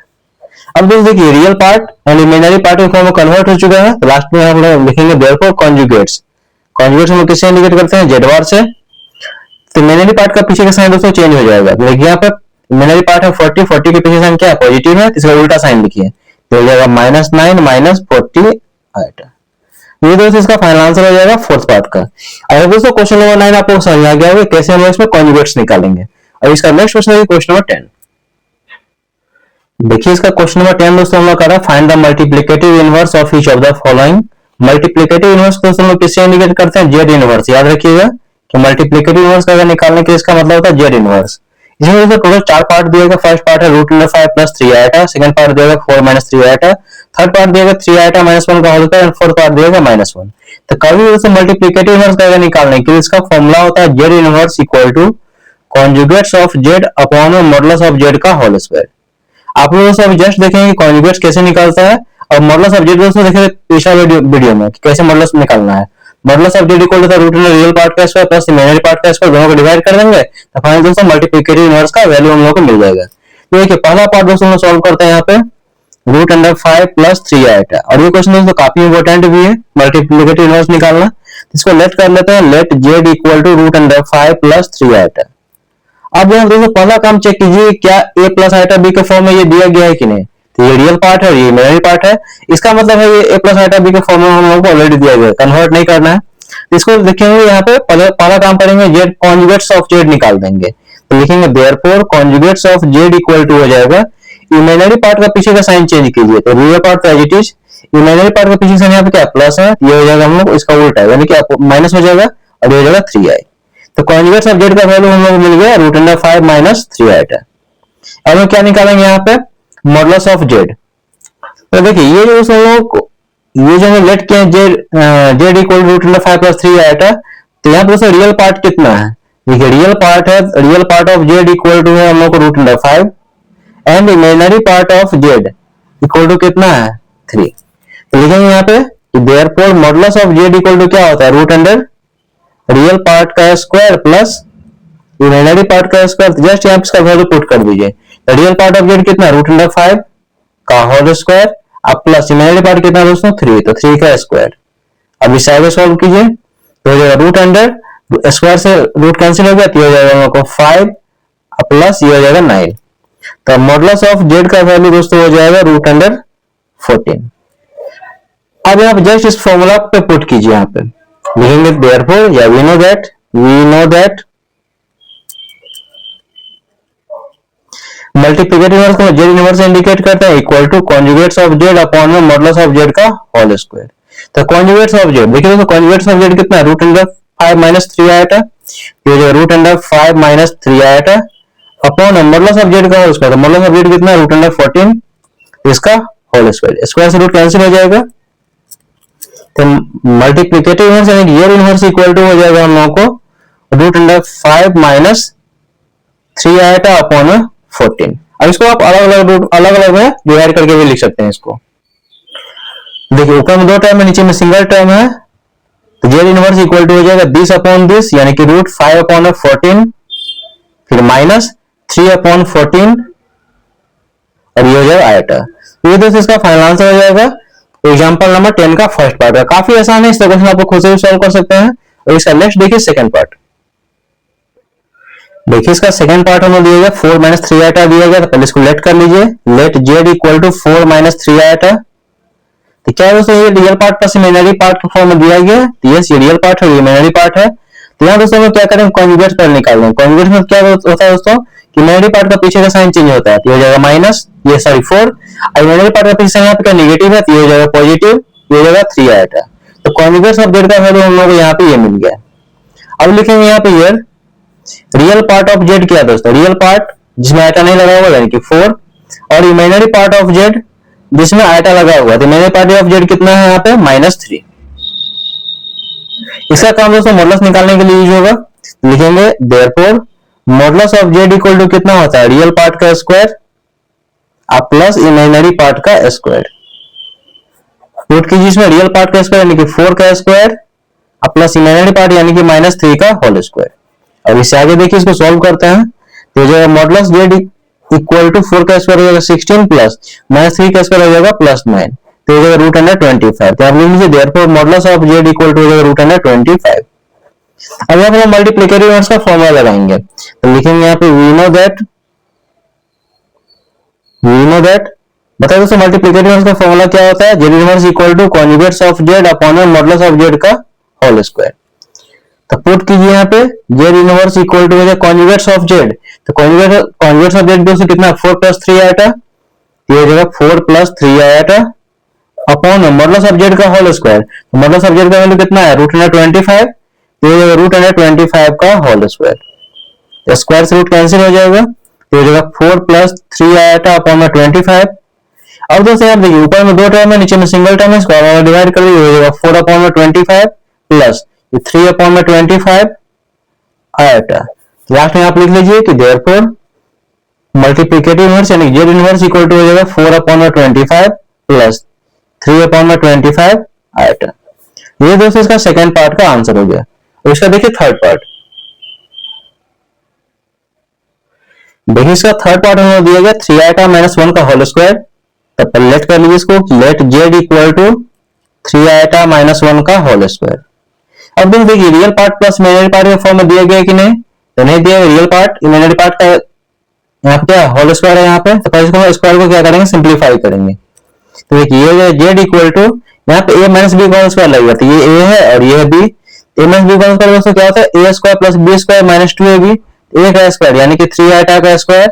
अब देखिए real part and imaginary part के फॉर्म में कन्वर्ट हो चुका है, तो लास्ट में हम लोग लिखेंगे देयरफॉर कॉन्जुगेट्स। कॉन्जुगेट्स हम किससे इंडिकेट करते हैं, जेड बार से। तो इमेजिनरी पार्ट का पीछे का साइन दोस्तों चेंज हो जाएगा, तो देखिए यहाँ पर इमेजिनरी पार्ट है 40, 40 के पीछे साइन क्या है पॉजिटिव है, इसका उल्टा साइन लिखिए तो हो जाएगा -9 -40 आयोटा। ये दोस्तों इसका फाइनल आंसर हो जाएगा फोर्थ पार्ट का। अगर दोस्तों क्वेश्चन नंबर 9 आपको समझ आ गया होगा कैसे हम इसमें कॉन्जुगेट्स निकालेंगे। और इसका नेक्स्ट क्वेश्चन है क्वेश्चन नंबर 10। देखिए इसका क्वेश्चन नंबर 10 दोस्तों हम लोग कर रहा है find the multiplicative inverse of each of the following. Multiplicative inverse को हम लोग किससे इंडिकेट करते हैं, जेड इनवर्स। याद रखिएगा कि मल्टीप्लिकेटिव इनवर्स का निकालने के इसका मतलब होता है जेड इनवर्स। इसमें दोस्तों टोटल 4 पार्ट दिया गया। फर्स्ट पार्ट है √5 प्लस 3 आयोटा, सेकंड पार्ट दिया गया 4 माइनस 3 आयोटा, थर्ड पार्ट दिया गया 3 आयोटा -1 का whole square and fourth part दिया गया -1। तो कभी दोस्तों मल्टीप्लिकेटिव इनवर्स का निकालने के लिए इसका फॉर्मूला होता है Z inverse equal to conjugates of Z upon modulus of Z का होल स्क्वायर। आप लोग सब जस्ट देखेंगे कॉन्जुगेट्स कैसे निकालता है और मॉडुलस ऑफ जेड दोस्तों देखेंगे पिछला वीडियो में कैसे मॉडुलस निकालना है। Modulus of Z equal to root under real part का स्क्वायर प्लस इमेजिनरी पार्ट का स्क्वायर, दोनों को डिवाइड कर देंगे तो फाइनल दोस्तों मल्टीप्लिकेटिव इनवर्स का वैल्यू हम लोगों को मिल जाएगा। तो देखिए पहला पार्ट दोस्तों हम सॉल्व करते हैं यहाँ पे √5 प्लस 3 आयोटा, और ये क्वेश्चन दोस्तों काफी इंपॉर्टेंट भी है मल्टीप्लिकेटिव इनवर्स निकालना। इसको लेट कर लेते हैं, let Z equal to √5 plus 3 iota. अब यहाँ दोस्तों पहला काम चेक कीजिए क्या a प्लस आयोटा b के फॉर्म में ये दिया गया है कि नहीं। तो ये रियल पार्ट है और ये इमेजिनरी पार्ट है, इसका मतलब है ये a प्लस आयोटा b के फॉर्म में हम लोगों को ऑलरेडी दिया गया है, कन्वर्ट नहीं करना है। इसको देखेंगे यहाँ पे पहला काम करेंगे जेड कॉन्जुगेट्स ऑफ जेड निकाल देंगे, तो लिखेंगे therefore conjugates of Z equal to हो जाएगा इमेजिनरी पार्ट का पीछे का साइन चेंज कीजिए तो रियल पार्ट तो as it is, imaginary part का पीछे साइन यहाँ पे क्या प्लस है, ये हो जाएगा हम लोग इसका उल्टा है यानी कि माइनस हो जाएगा और ये हो जाएगा 3i। तो कॉन्जुगेट्स ऑफ जेड का वैल्यू हम लोग मिल गया √5 माइनस 3 आयोटा। अब हम क्या निकालेंगे यहाँ पे मॉडुलस ऑफ जेड। तो देखिए ये जो हम लोग ये जो हम लेट किए जेड इक्वल √5 प्लस 3 आयोटा, तो यहाँ पे रियल पार्ट कितना है, देखिए रियल पार्ट है, real part of Z equal to है हम लोग को √5 and imaginary part of Z equal to कितना है 3। तो लिखेंगे यहाँ पे therefore modulus of Z equal to क्या होता है √अंडर रियल पार्ट का स्क्वायर प्लस इमेजिनरी पार्ट का स्क्वायर। जस्ट यहाँ पे इसका वैल्यू पुट कर दीजिए, रियल पार्ट ऑफ जेड कितना √5 का होल स्क्वायर अब प्लस इमेजिनरी पार्ट कितना दोस्तों 3, तो 3 का स्क्वायर। अब इस आगे सॉल्व कीजिए तो हो जाएगा √अंडर स्क्वायर से रूट कैंसिल हो गया तो हो जाएगा हम लोग को 5 प्लस ये हो जाएगा 9। तो मॉडुलस ऑफ जेड का वैल्यू दोस्तों हो जाएगा √14। अब आप जस्ट इस फॉर्मूला पे पुट कीजिए, यहाँ पे लिखेंगे देयरफॉर या we know that multiplicative inverse को जेड इनवर्स इंडिकेट करते हैं equal to conjugates of Z upon में मॉडुलस ऑफ जेड का होल स्क्वायर। तो कॉन्जुगेट्स ऑफ जेड देखिए दोस्तों, कॉन्जुगेट्स ऑफ जेड कितना है, √5 माइनस 3 आया था, ये जो √5 माइनस 3 आया था अपॉन मॉडुलस ऑफ जेड का whole square. Modulus of Z कितना है, √14 इसका होल स्क्वायर, स्क्वायर से रूट कैंसिल हो जाएगा। तो मल्टीप्लिकेटिव इनवर्स यानी जेड इनवर्स इक्वल टू हो जाएगा हम लोगों को √5 माइनस 3 आया था अपॉन 14। अब इसको आप अलग अलग में डिवाइड करके भी लिख सकते हैं इसको। देखिए ऊपर में 2 टर्म है, नीचे में सिंगल टर्म है, तो जेड इनवर्स इक्वल टू हो जाएगा दिस अपॉन दिस यानी कि √5 अपॉन 14 फिर माइनस 3 अपॉन 14 और ये हो जाएगा आयटा। तो ये दोस्तों इसका फाइनल आंसर हो जाएगा एग्जांपल नंबर 10 का फर्स्ट पार्ट है। काफी आसान है, इस क्वेश्चन आप खुद से भी सॉल्व कर सकते हैं। और इसका नेक्स्ट देखिए सेकंड पार्ट। देखिए इसका सेकंड पार्ट हमें दिया गया 4 माइनस 3 आयटा दिया गया, तो पहले इसको लेट कर लीजिए, let Z equal to 4 minus 3 iota. तो क्या है दोस्तों, ये real part plus imaginary part के फॉर्म में दिया गया है। तो यस ये रियल पार्ट है, ये इमेजिनरी पार्ट है। तो यहाँ दोस्तों हम क्या करेंगे, कॉन्जुगेट पर निकाल लेंगे। कॉन्जुगेट में क्या होता है दोस्तों कि इमेजिनरी पार्ट का पीछे का साइन चेंज होता है, तो ये हो जाएगा माइनस, ये सॉरी 4, और इमेजिनरी पार्ट का पीछे यहाँ पे क्या नेगेटिव है, तो ये हो जाएगा पॉजिटिव, ये हो जाएगा 3 आयटा। तो कॉन्जुगेट ऑफ जेड का वैल्यू हम लोग को यहाँ पे ये मिल गया। अब लिखेंगे यहाँ पे here real part of Z क्या है दोस्तों, रियल पार्ट जिसमें आयटा नहीं लगा हुआ यानी कि 4 और इमेजिनरी पार्ट ऑफ जेड जिसमें आयटा लगा हुआ है। तो इमेजिनरी पार्ट ऑफ जेड कितना है यहाँ पे -3। इसका काम दोस्तों मॉडुलस निकालने के लिए यूज होगा। लिखेंगे therefore modulus of Z equal to कितना होता है, रियल पार्ट का स्क्वायर आप प्लस इमेजिनरी पार्ट का स्क्वायर। पुट कीजिए इसमें रियल पार्ट का स्क्वायर यानी कि 4 का स्क्वायर प्लस इमेजिनरी पार्ट यानी कि -3 का होल स्क्वायर। अब इससे आगे देखिए इसको सॉल्व करते हैं, तो जो मॉडुलस जेड इक्वल टू 4 का स्क्वायर हो जाएगा 16 प्लस -3 का स्क्वायर हो जाएगा +9, तो हो जाएगा √125। तो आप लिख लीजिए therefore modulus of Z equal to हो जाएगा √125। अब यहाँ पर मल्टीप्लिकेटिव इनवर्स का फॉर्मूला लगाएंगे, तो लिखेंगे यहाँ पे वी नो दैट बताइए दोस्तों मल्टीप्लिकेटिव इनवर्स का फॉर्मूला क्या होता है, Z inverse equal to conjugates of Z upon modulus of Z का होल स्क्वायर। तो पुट कीजिए यहाँ पे जेड इनवर्स इक्वल टू हो जाएगा कॉन्जुगेट्स ऑफ जेड, तो कॉन्जुगेट्स ऑफ जेड दोस्तों कितना 4 + 3 आयटा, ये हो जाएगा 4 + 3 iota upon modulus of Z का whole square. Modulus of Z का वैल्यू कितना है √125, तो ये हो जाएगा √125 का होल स्क्वायर। स्क्वायर से रूट कैंसिल हो जाएगा, तो हो जाएगा 4 + 3 आयटा अपॉन 25। अब दोस्तों आप देखिए ऊपर में 2 टर्म है, नीचे में सिंगल टर्म है, इसको आप डिवाइड कर लीजिए, हो जाएगा 4 upon 25 plus 3 upon 25 eta. Last में आप लिख लीजिए कि देयरफॉर मल्टीप्लिकेटिव इनवर्स यानी जेड इनवर्स इक्वल टू हो जाएगा 4 अपॉन 25 प्लस 3 अपॉन 25 आयटा। ये दोस्तों इसका सेकंड पार्ट का आंसर हो गया। और इसका देखिए थर्ड पार्ट, देखिए इसका थर्ड पार्ट हमें दिया गया 3 आयटा -1 का होल स्क्वायर। तब पहले लेट कर लीजिए इसको, let Z equal to 3 iota -1 का होल स्क्वायर। अब देखिए real part plus imaginary part के फॉर्म में दिया गया है कि नहीं, तो नहीं दिया। रियल पार्ट इमेजिनरी पार्ट का यहाँ पे क्या होल स्क्वायर है यहाँ पे, तो पहले इसको स्क्वायर को क्या करेंगे सिंप्लीफाई करेंगे। तो देखिए ये जेड इक्वल टू यहाँ पे a - b का होल स्क्वायर लगेगा, तो ये a है और ये है b। a - b का होल स्क्वायर दोस्तों क्या होता है a² + b² - 2ab, a का स्क्वायर यानी कि 3 आयटा का स्क्वायर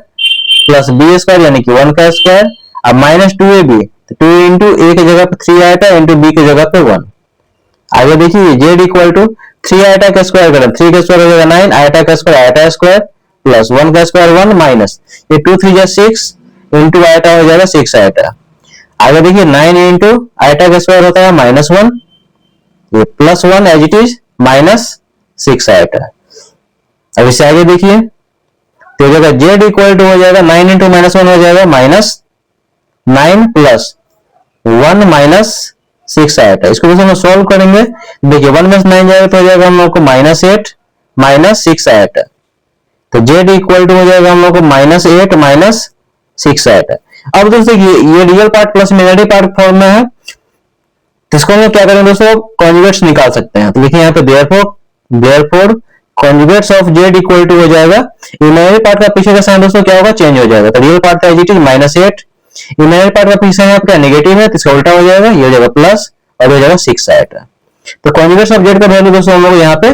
प्लस b² यानी कि 1 का स्क्वायर, अब -2ab, तो 2 इंटू a की जगह पे 3 आयटा इंटू b की जगह पे 1। आगे देखिए जेड इक्वल टू 3 आयटा का स्क्वायर करें, 3 का स्क्वायर हो जाएगा 9, आयटा का स्क्वायर आयटा स्क्वायर प्लस 1 का स्क्वायर 1 माइनस ये 2 3 जा 6 इंटू आयटा हो जाएगा 6 आयटा। आगे देखिए 9 इंटू आयटा का स्क्वायर होता है -1, ये +1 एज इट इज -6 आयटा। अब इससे आगे देखिए तो हो जाएगा जेड इक्वल टू हो जाएगा 9 इंटू -1 हो जाएगा -9 प्लस 1 -6 आयटा। इसको हम सॉल्व करेंगे, देखिए 1 में 9 जाएगा तो हो जाएगा हम लोग को -8 -6 आयटा। तो जेड इक्वल टू हो जाएगा हम लोग को -8 -6 आयटा। अब दोस्तों ये real part plus imaginary part form में है, तो इसको हम क्या करेंगे दोस्तों कॉन्जुगेट्स निकाल सकते हैं। तो देखिए यहाँ पे therefore conjugates of Z equal to हो जाएगा, इमेजिनरी पार्ट का पीछे का साइन दोस्तों क्या होगा, चेंज हो जाएगा। तो रियल पार्ट का as it is -8, imaginary part का पीछे साइन आपका नेगेटिव है तो इसका उल्टा हो जाएगा, ये हो जाएगा प्लस और ये हो जाएगा 6 आएगा। तो कॉन्जुगेट्स ऑफ जेड का वैल्यू दोस्तों हम लोग यहाँ पे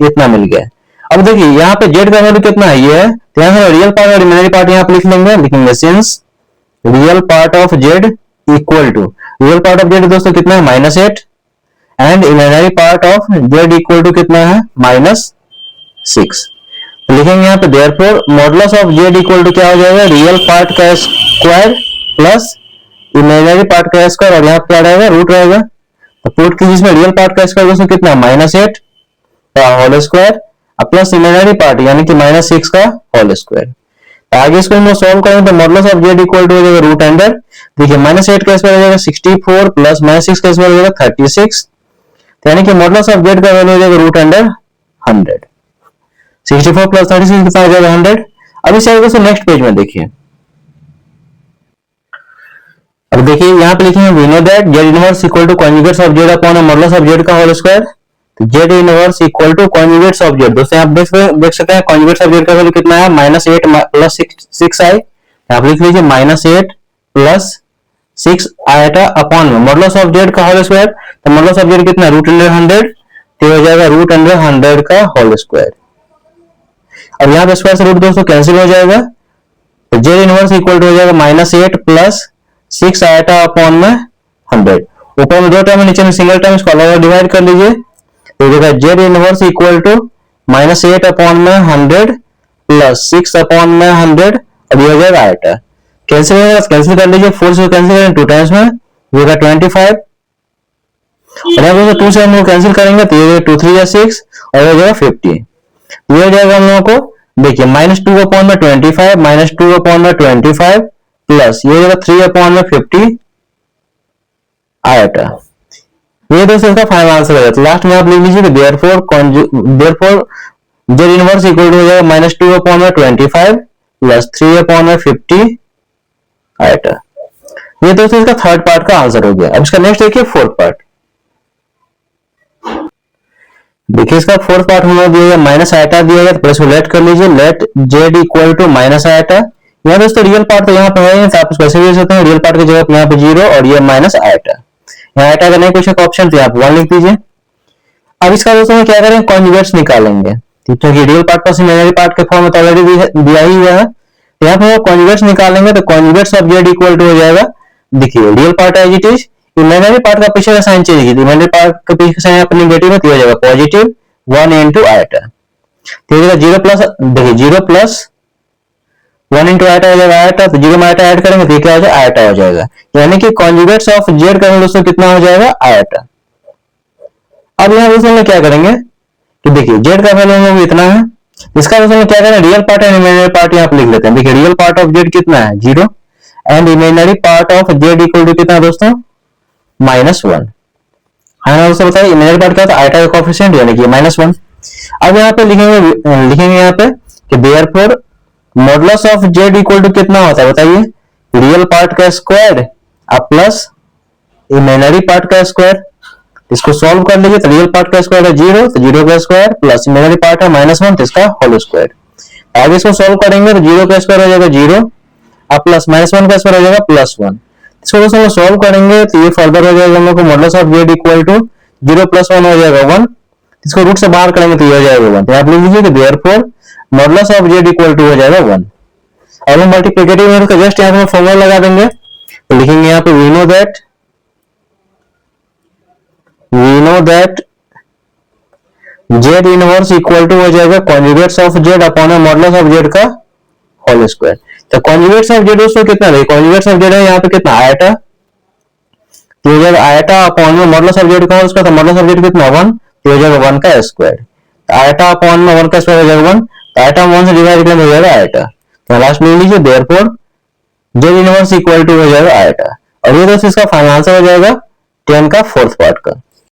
इतना मिल गया। अब देखिए यहाँ पे जेड का वैल्यू कितना है, ये है, तो यहाँ से रियल पार्ट और इमेजिनरी पार्ट यहाँ पे लिख लेंगे, लिखेंगे since real part of Z equal to, real part of Z दोस्तों कितना है -8 and imaginary part of Z equal to कितना है -6। तो लिखेंगे यहाँ पे therefore modulus of Z equal to क्या हो जाएगा, रियल पार्ट का स्क्वायर प्लस इमेजिनरी पार्ट का स्क्वायर और यहाँ पे क्या रहेगा, रूट रहेगा। तो पुट कीजिए इसमें रियल पार्ट का स्क्वायर दोस्तों कितना -8 का whole square plus imaginary part यानी कि -6 का होल स्क्वायर। आगे इसको हम सॉल्व करेंगे तो modulus of Z equal to हो जाएगा रूट अंडर, देखिए -8 का स्क्वायर हो जाएगा 64 प्लस -6 का स्क्वायर हो जाएगा 36, यानी कि मॉडुलस ऑफ जेड का वैल्यू हो जाएगा रूट अंडर 100। 64 प्लस 36 कितना हो जाएगा 100। अब इस आगे नेक्स्ट पेज में देखिए, अब देखिए यहाँ पे लिखेंगे we know that Z inverse equal to conjugates of Z upon modulus of Z का होल स्क्वायर। तो Z inverse equal to conjugates of Z, दोस्तों आप देख सकते हैं कॉन्जुगेट्स ऑफ जेड का वैल्यू कितना है -8 प्लस 6 आई, आप लिख लीजिए -8 प्लस 6 आएगा अपॉन में मॉडुलस ऑफ जेड का होल स्क्वायर। तो मॉडुलस ऑफ जेड कितना रूट अंडर 100, तो हो जाएगा रूट अंडर 100 का होल स्क्वायर। अब यहाँ पे स्क्वायर से रूट दोस्तों कैंसिल हो जाएगा, तो जेड इनवर्स इक्वल टू हो जाएगा -8 प्लस 6 आएगा अपॉन में 100, ऊपर में दो टर्म है नीचे में सिंगल टर्म, इसको अलग डिवाइड कर लीजिए, तो देखा Z inverse equal to -8 upon में 100 प्लस 6 अपॉन में 100 और ये हो जाएगा आएगा, कैंसिल कर लीजिए, 4 से कैंसिल करें 2 टाइम्स में ये होगा 25 और यहाँ 2 से हम लोग कैंसिल करेंगे तो ये 2 3 6 और हो जाएगा 50, ये हो जाएगा हम लोगों को देखिए -2 अपॉन में 25 -2 अपॉन में 25 प्लस ये हो जाएगा 3 अपॉन में 50 आएगा। ये दोस्तों इसका फाइनल आंसर है। तो लास्ट में आप लिख लीजिए therefore Z inverse equal to हो जाएगा -2 अपॉन में 25 प्लस 3 अपॉन में 50 आएगा। ये दोस्तों इसका थर्ड पार्ट का आंसर हो गया। अब इसका नेक्स्ट देखिए फोर्थ पार्ट, देखिए इसका फोर्थ पार्ट हम लोग दिया माइनस आइटा दिया गया, तो प्लस को लेट कर लीजिए, let Z equal to minus iota. यहाँ दोस्तों रियल पार्ट तो यहाँ पे है, तो आप इसको ऐसे भी लिख सकते हैं, रियल पार्ट की जगह पे यहाँ पे 0 और ये माइनस आइटा, यहाँ आइटा का नहीं कुछ ऑप्शन तो यहाँ पे 1 लिख दीजिए। अब इसका दोस्तों हम क्या करेंगे, कॉन्जुगेट्स निकालेंगे, ठीक है, real part plus imaginary part के फॉर्म में तो ऑलरेडी दिया ही हुआ है, यहाँ पे कॉन्जुगेट्स निकालेंगे तो conjugates of Z equal to हो जाएगा, देखिए real part as it is, imaginary part का पीछे का साइन चेंज कीजिए, इमेजिनरी पार्ट का पीछे का साइन अपने नेगेटिव है तो हो जाएगा पॉजिटिव 1 into आइटा, ठीक है, 0 प्लस देखिए 0 प्लस 1 into आइटा हो जाएगा आइटा, तो 0 में आइटा ऐड करेंगे तो क्या हो जाएगा आइटा हो जाएगा, यानी कि कॉन्जुगेट्स ऑफ जेड का दोस्तों कितना हो जाएगा आइटा। अब यहाँ दोस्तों हम क्या करेंगे कि देखिए जेड का वैल्यू हम इतना है, इसका दोस्तों क्या करें, real part and imaginary part यहाँ पे लिख लेते हैं। देखिए रियल पार्ट ऑफ जेड कितना है 0 and imaginary part of Z equal to कितना दोस्तों -1। हाँ दोस्तों बताइए इमेजिनरी पार्ट क्या होता है, आइटा का कोएफिशिएंट यानी कि -1। अब यहाँ पे लिखेंगे यहाँ पे कि therefore modulus of Z equal to कितना होता है बताइए, रियल पार्ट का स्क्वायर अब प्लस इमेजिनरी पार्ट का स्क्वायर, इसको सॉल्व कर लीजिए, तो रियल पार्ट का स्क्वायर है 0 तो 0 का स्क्वायर प्लस इमेजिनरी पार्ट है -1 तो इसका होल स्क्वायर। आगे इसको सॉल्व करेंगे तो 0 का स्क्वायर हो जाएगा 0 अब प्लस -1 का स्क्वायर हो जाएगा +1, इसको दोस्तों सॉल्व करेंगे तो ये फर्दर हो जाएगा हम लोग को modulus of Z equal to 0 + 1 हो जाएगा 1, इसको रूट से बाहर करेंगे तो ये हो जाएगा 1, तो आप लिख लीजिए कि therefore modulus of Z equal to हो जाएगा 1। अब हम मल्टीप्लिकेटिव मेथड का जस्ट यहाँ पे फॉर्मूला लगा देंगे, तो लिखेंगे यहाँ पे we know that Z inverse equal to हो जाएगा conjugates of Z upon modulus of Z का होल स्क्वायर। तो कॉन्जुगेट्स ऑफ जेड दोस्तों कितना है, कॉन्जुगेट्स ऑफ जेड है यहाँ पे कितना आइटा, तो हो जाएगा आइटा अपॉन में मॉडुलस ऑफ जेड का होल स्क्वायर, तो मॉडुलस ऑफ जेड कितना 1 तो हो जाएगा 1 का स्क्वायर, आइटा अपॉन में 1 का स्क्वायर हो जाएगा 1, तो आइटा 1 से डिवाइड करके हो जाएगा आइटा, तो लास्ट में लीजिए therefore Z inverse equal to हो जाएगा आइटा। और ये दोस्तों इसका फाइनल आंसर हो जाएगा 10 का फोर्थ पार्ट का।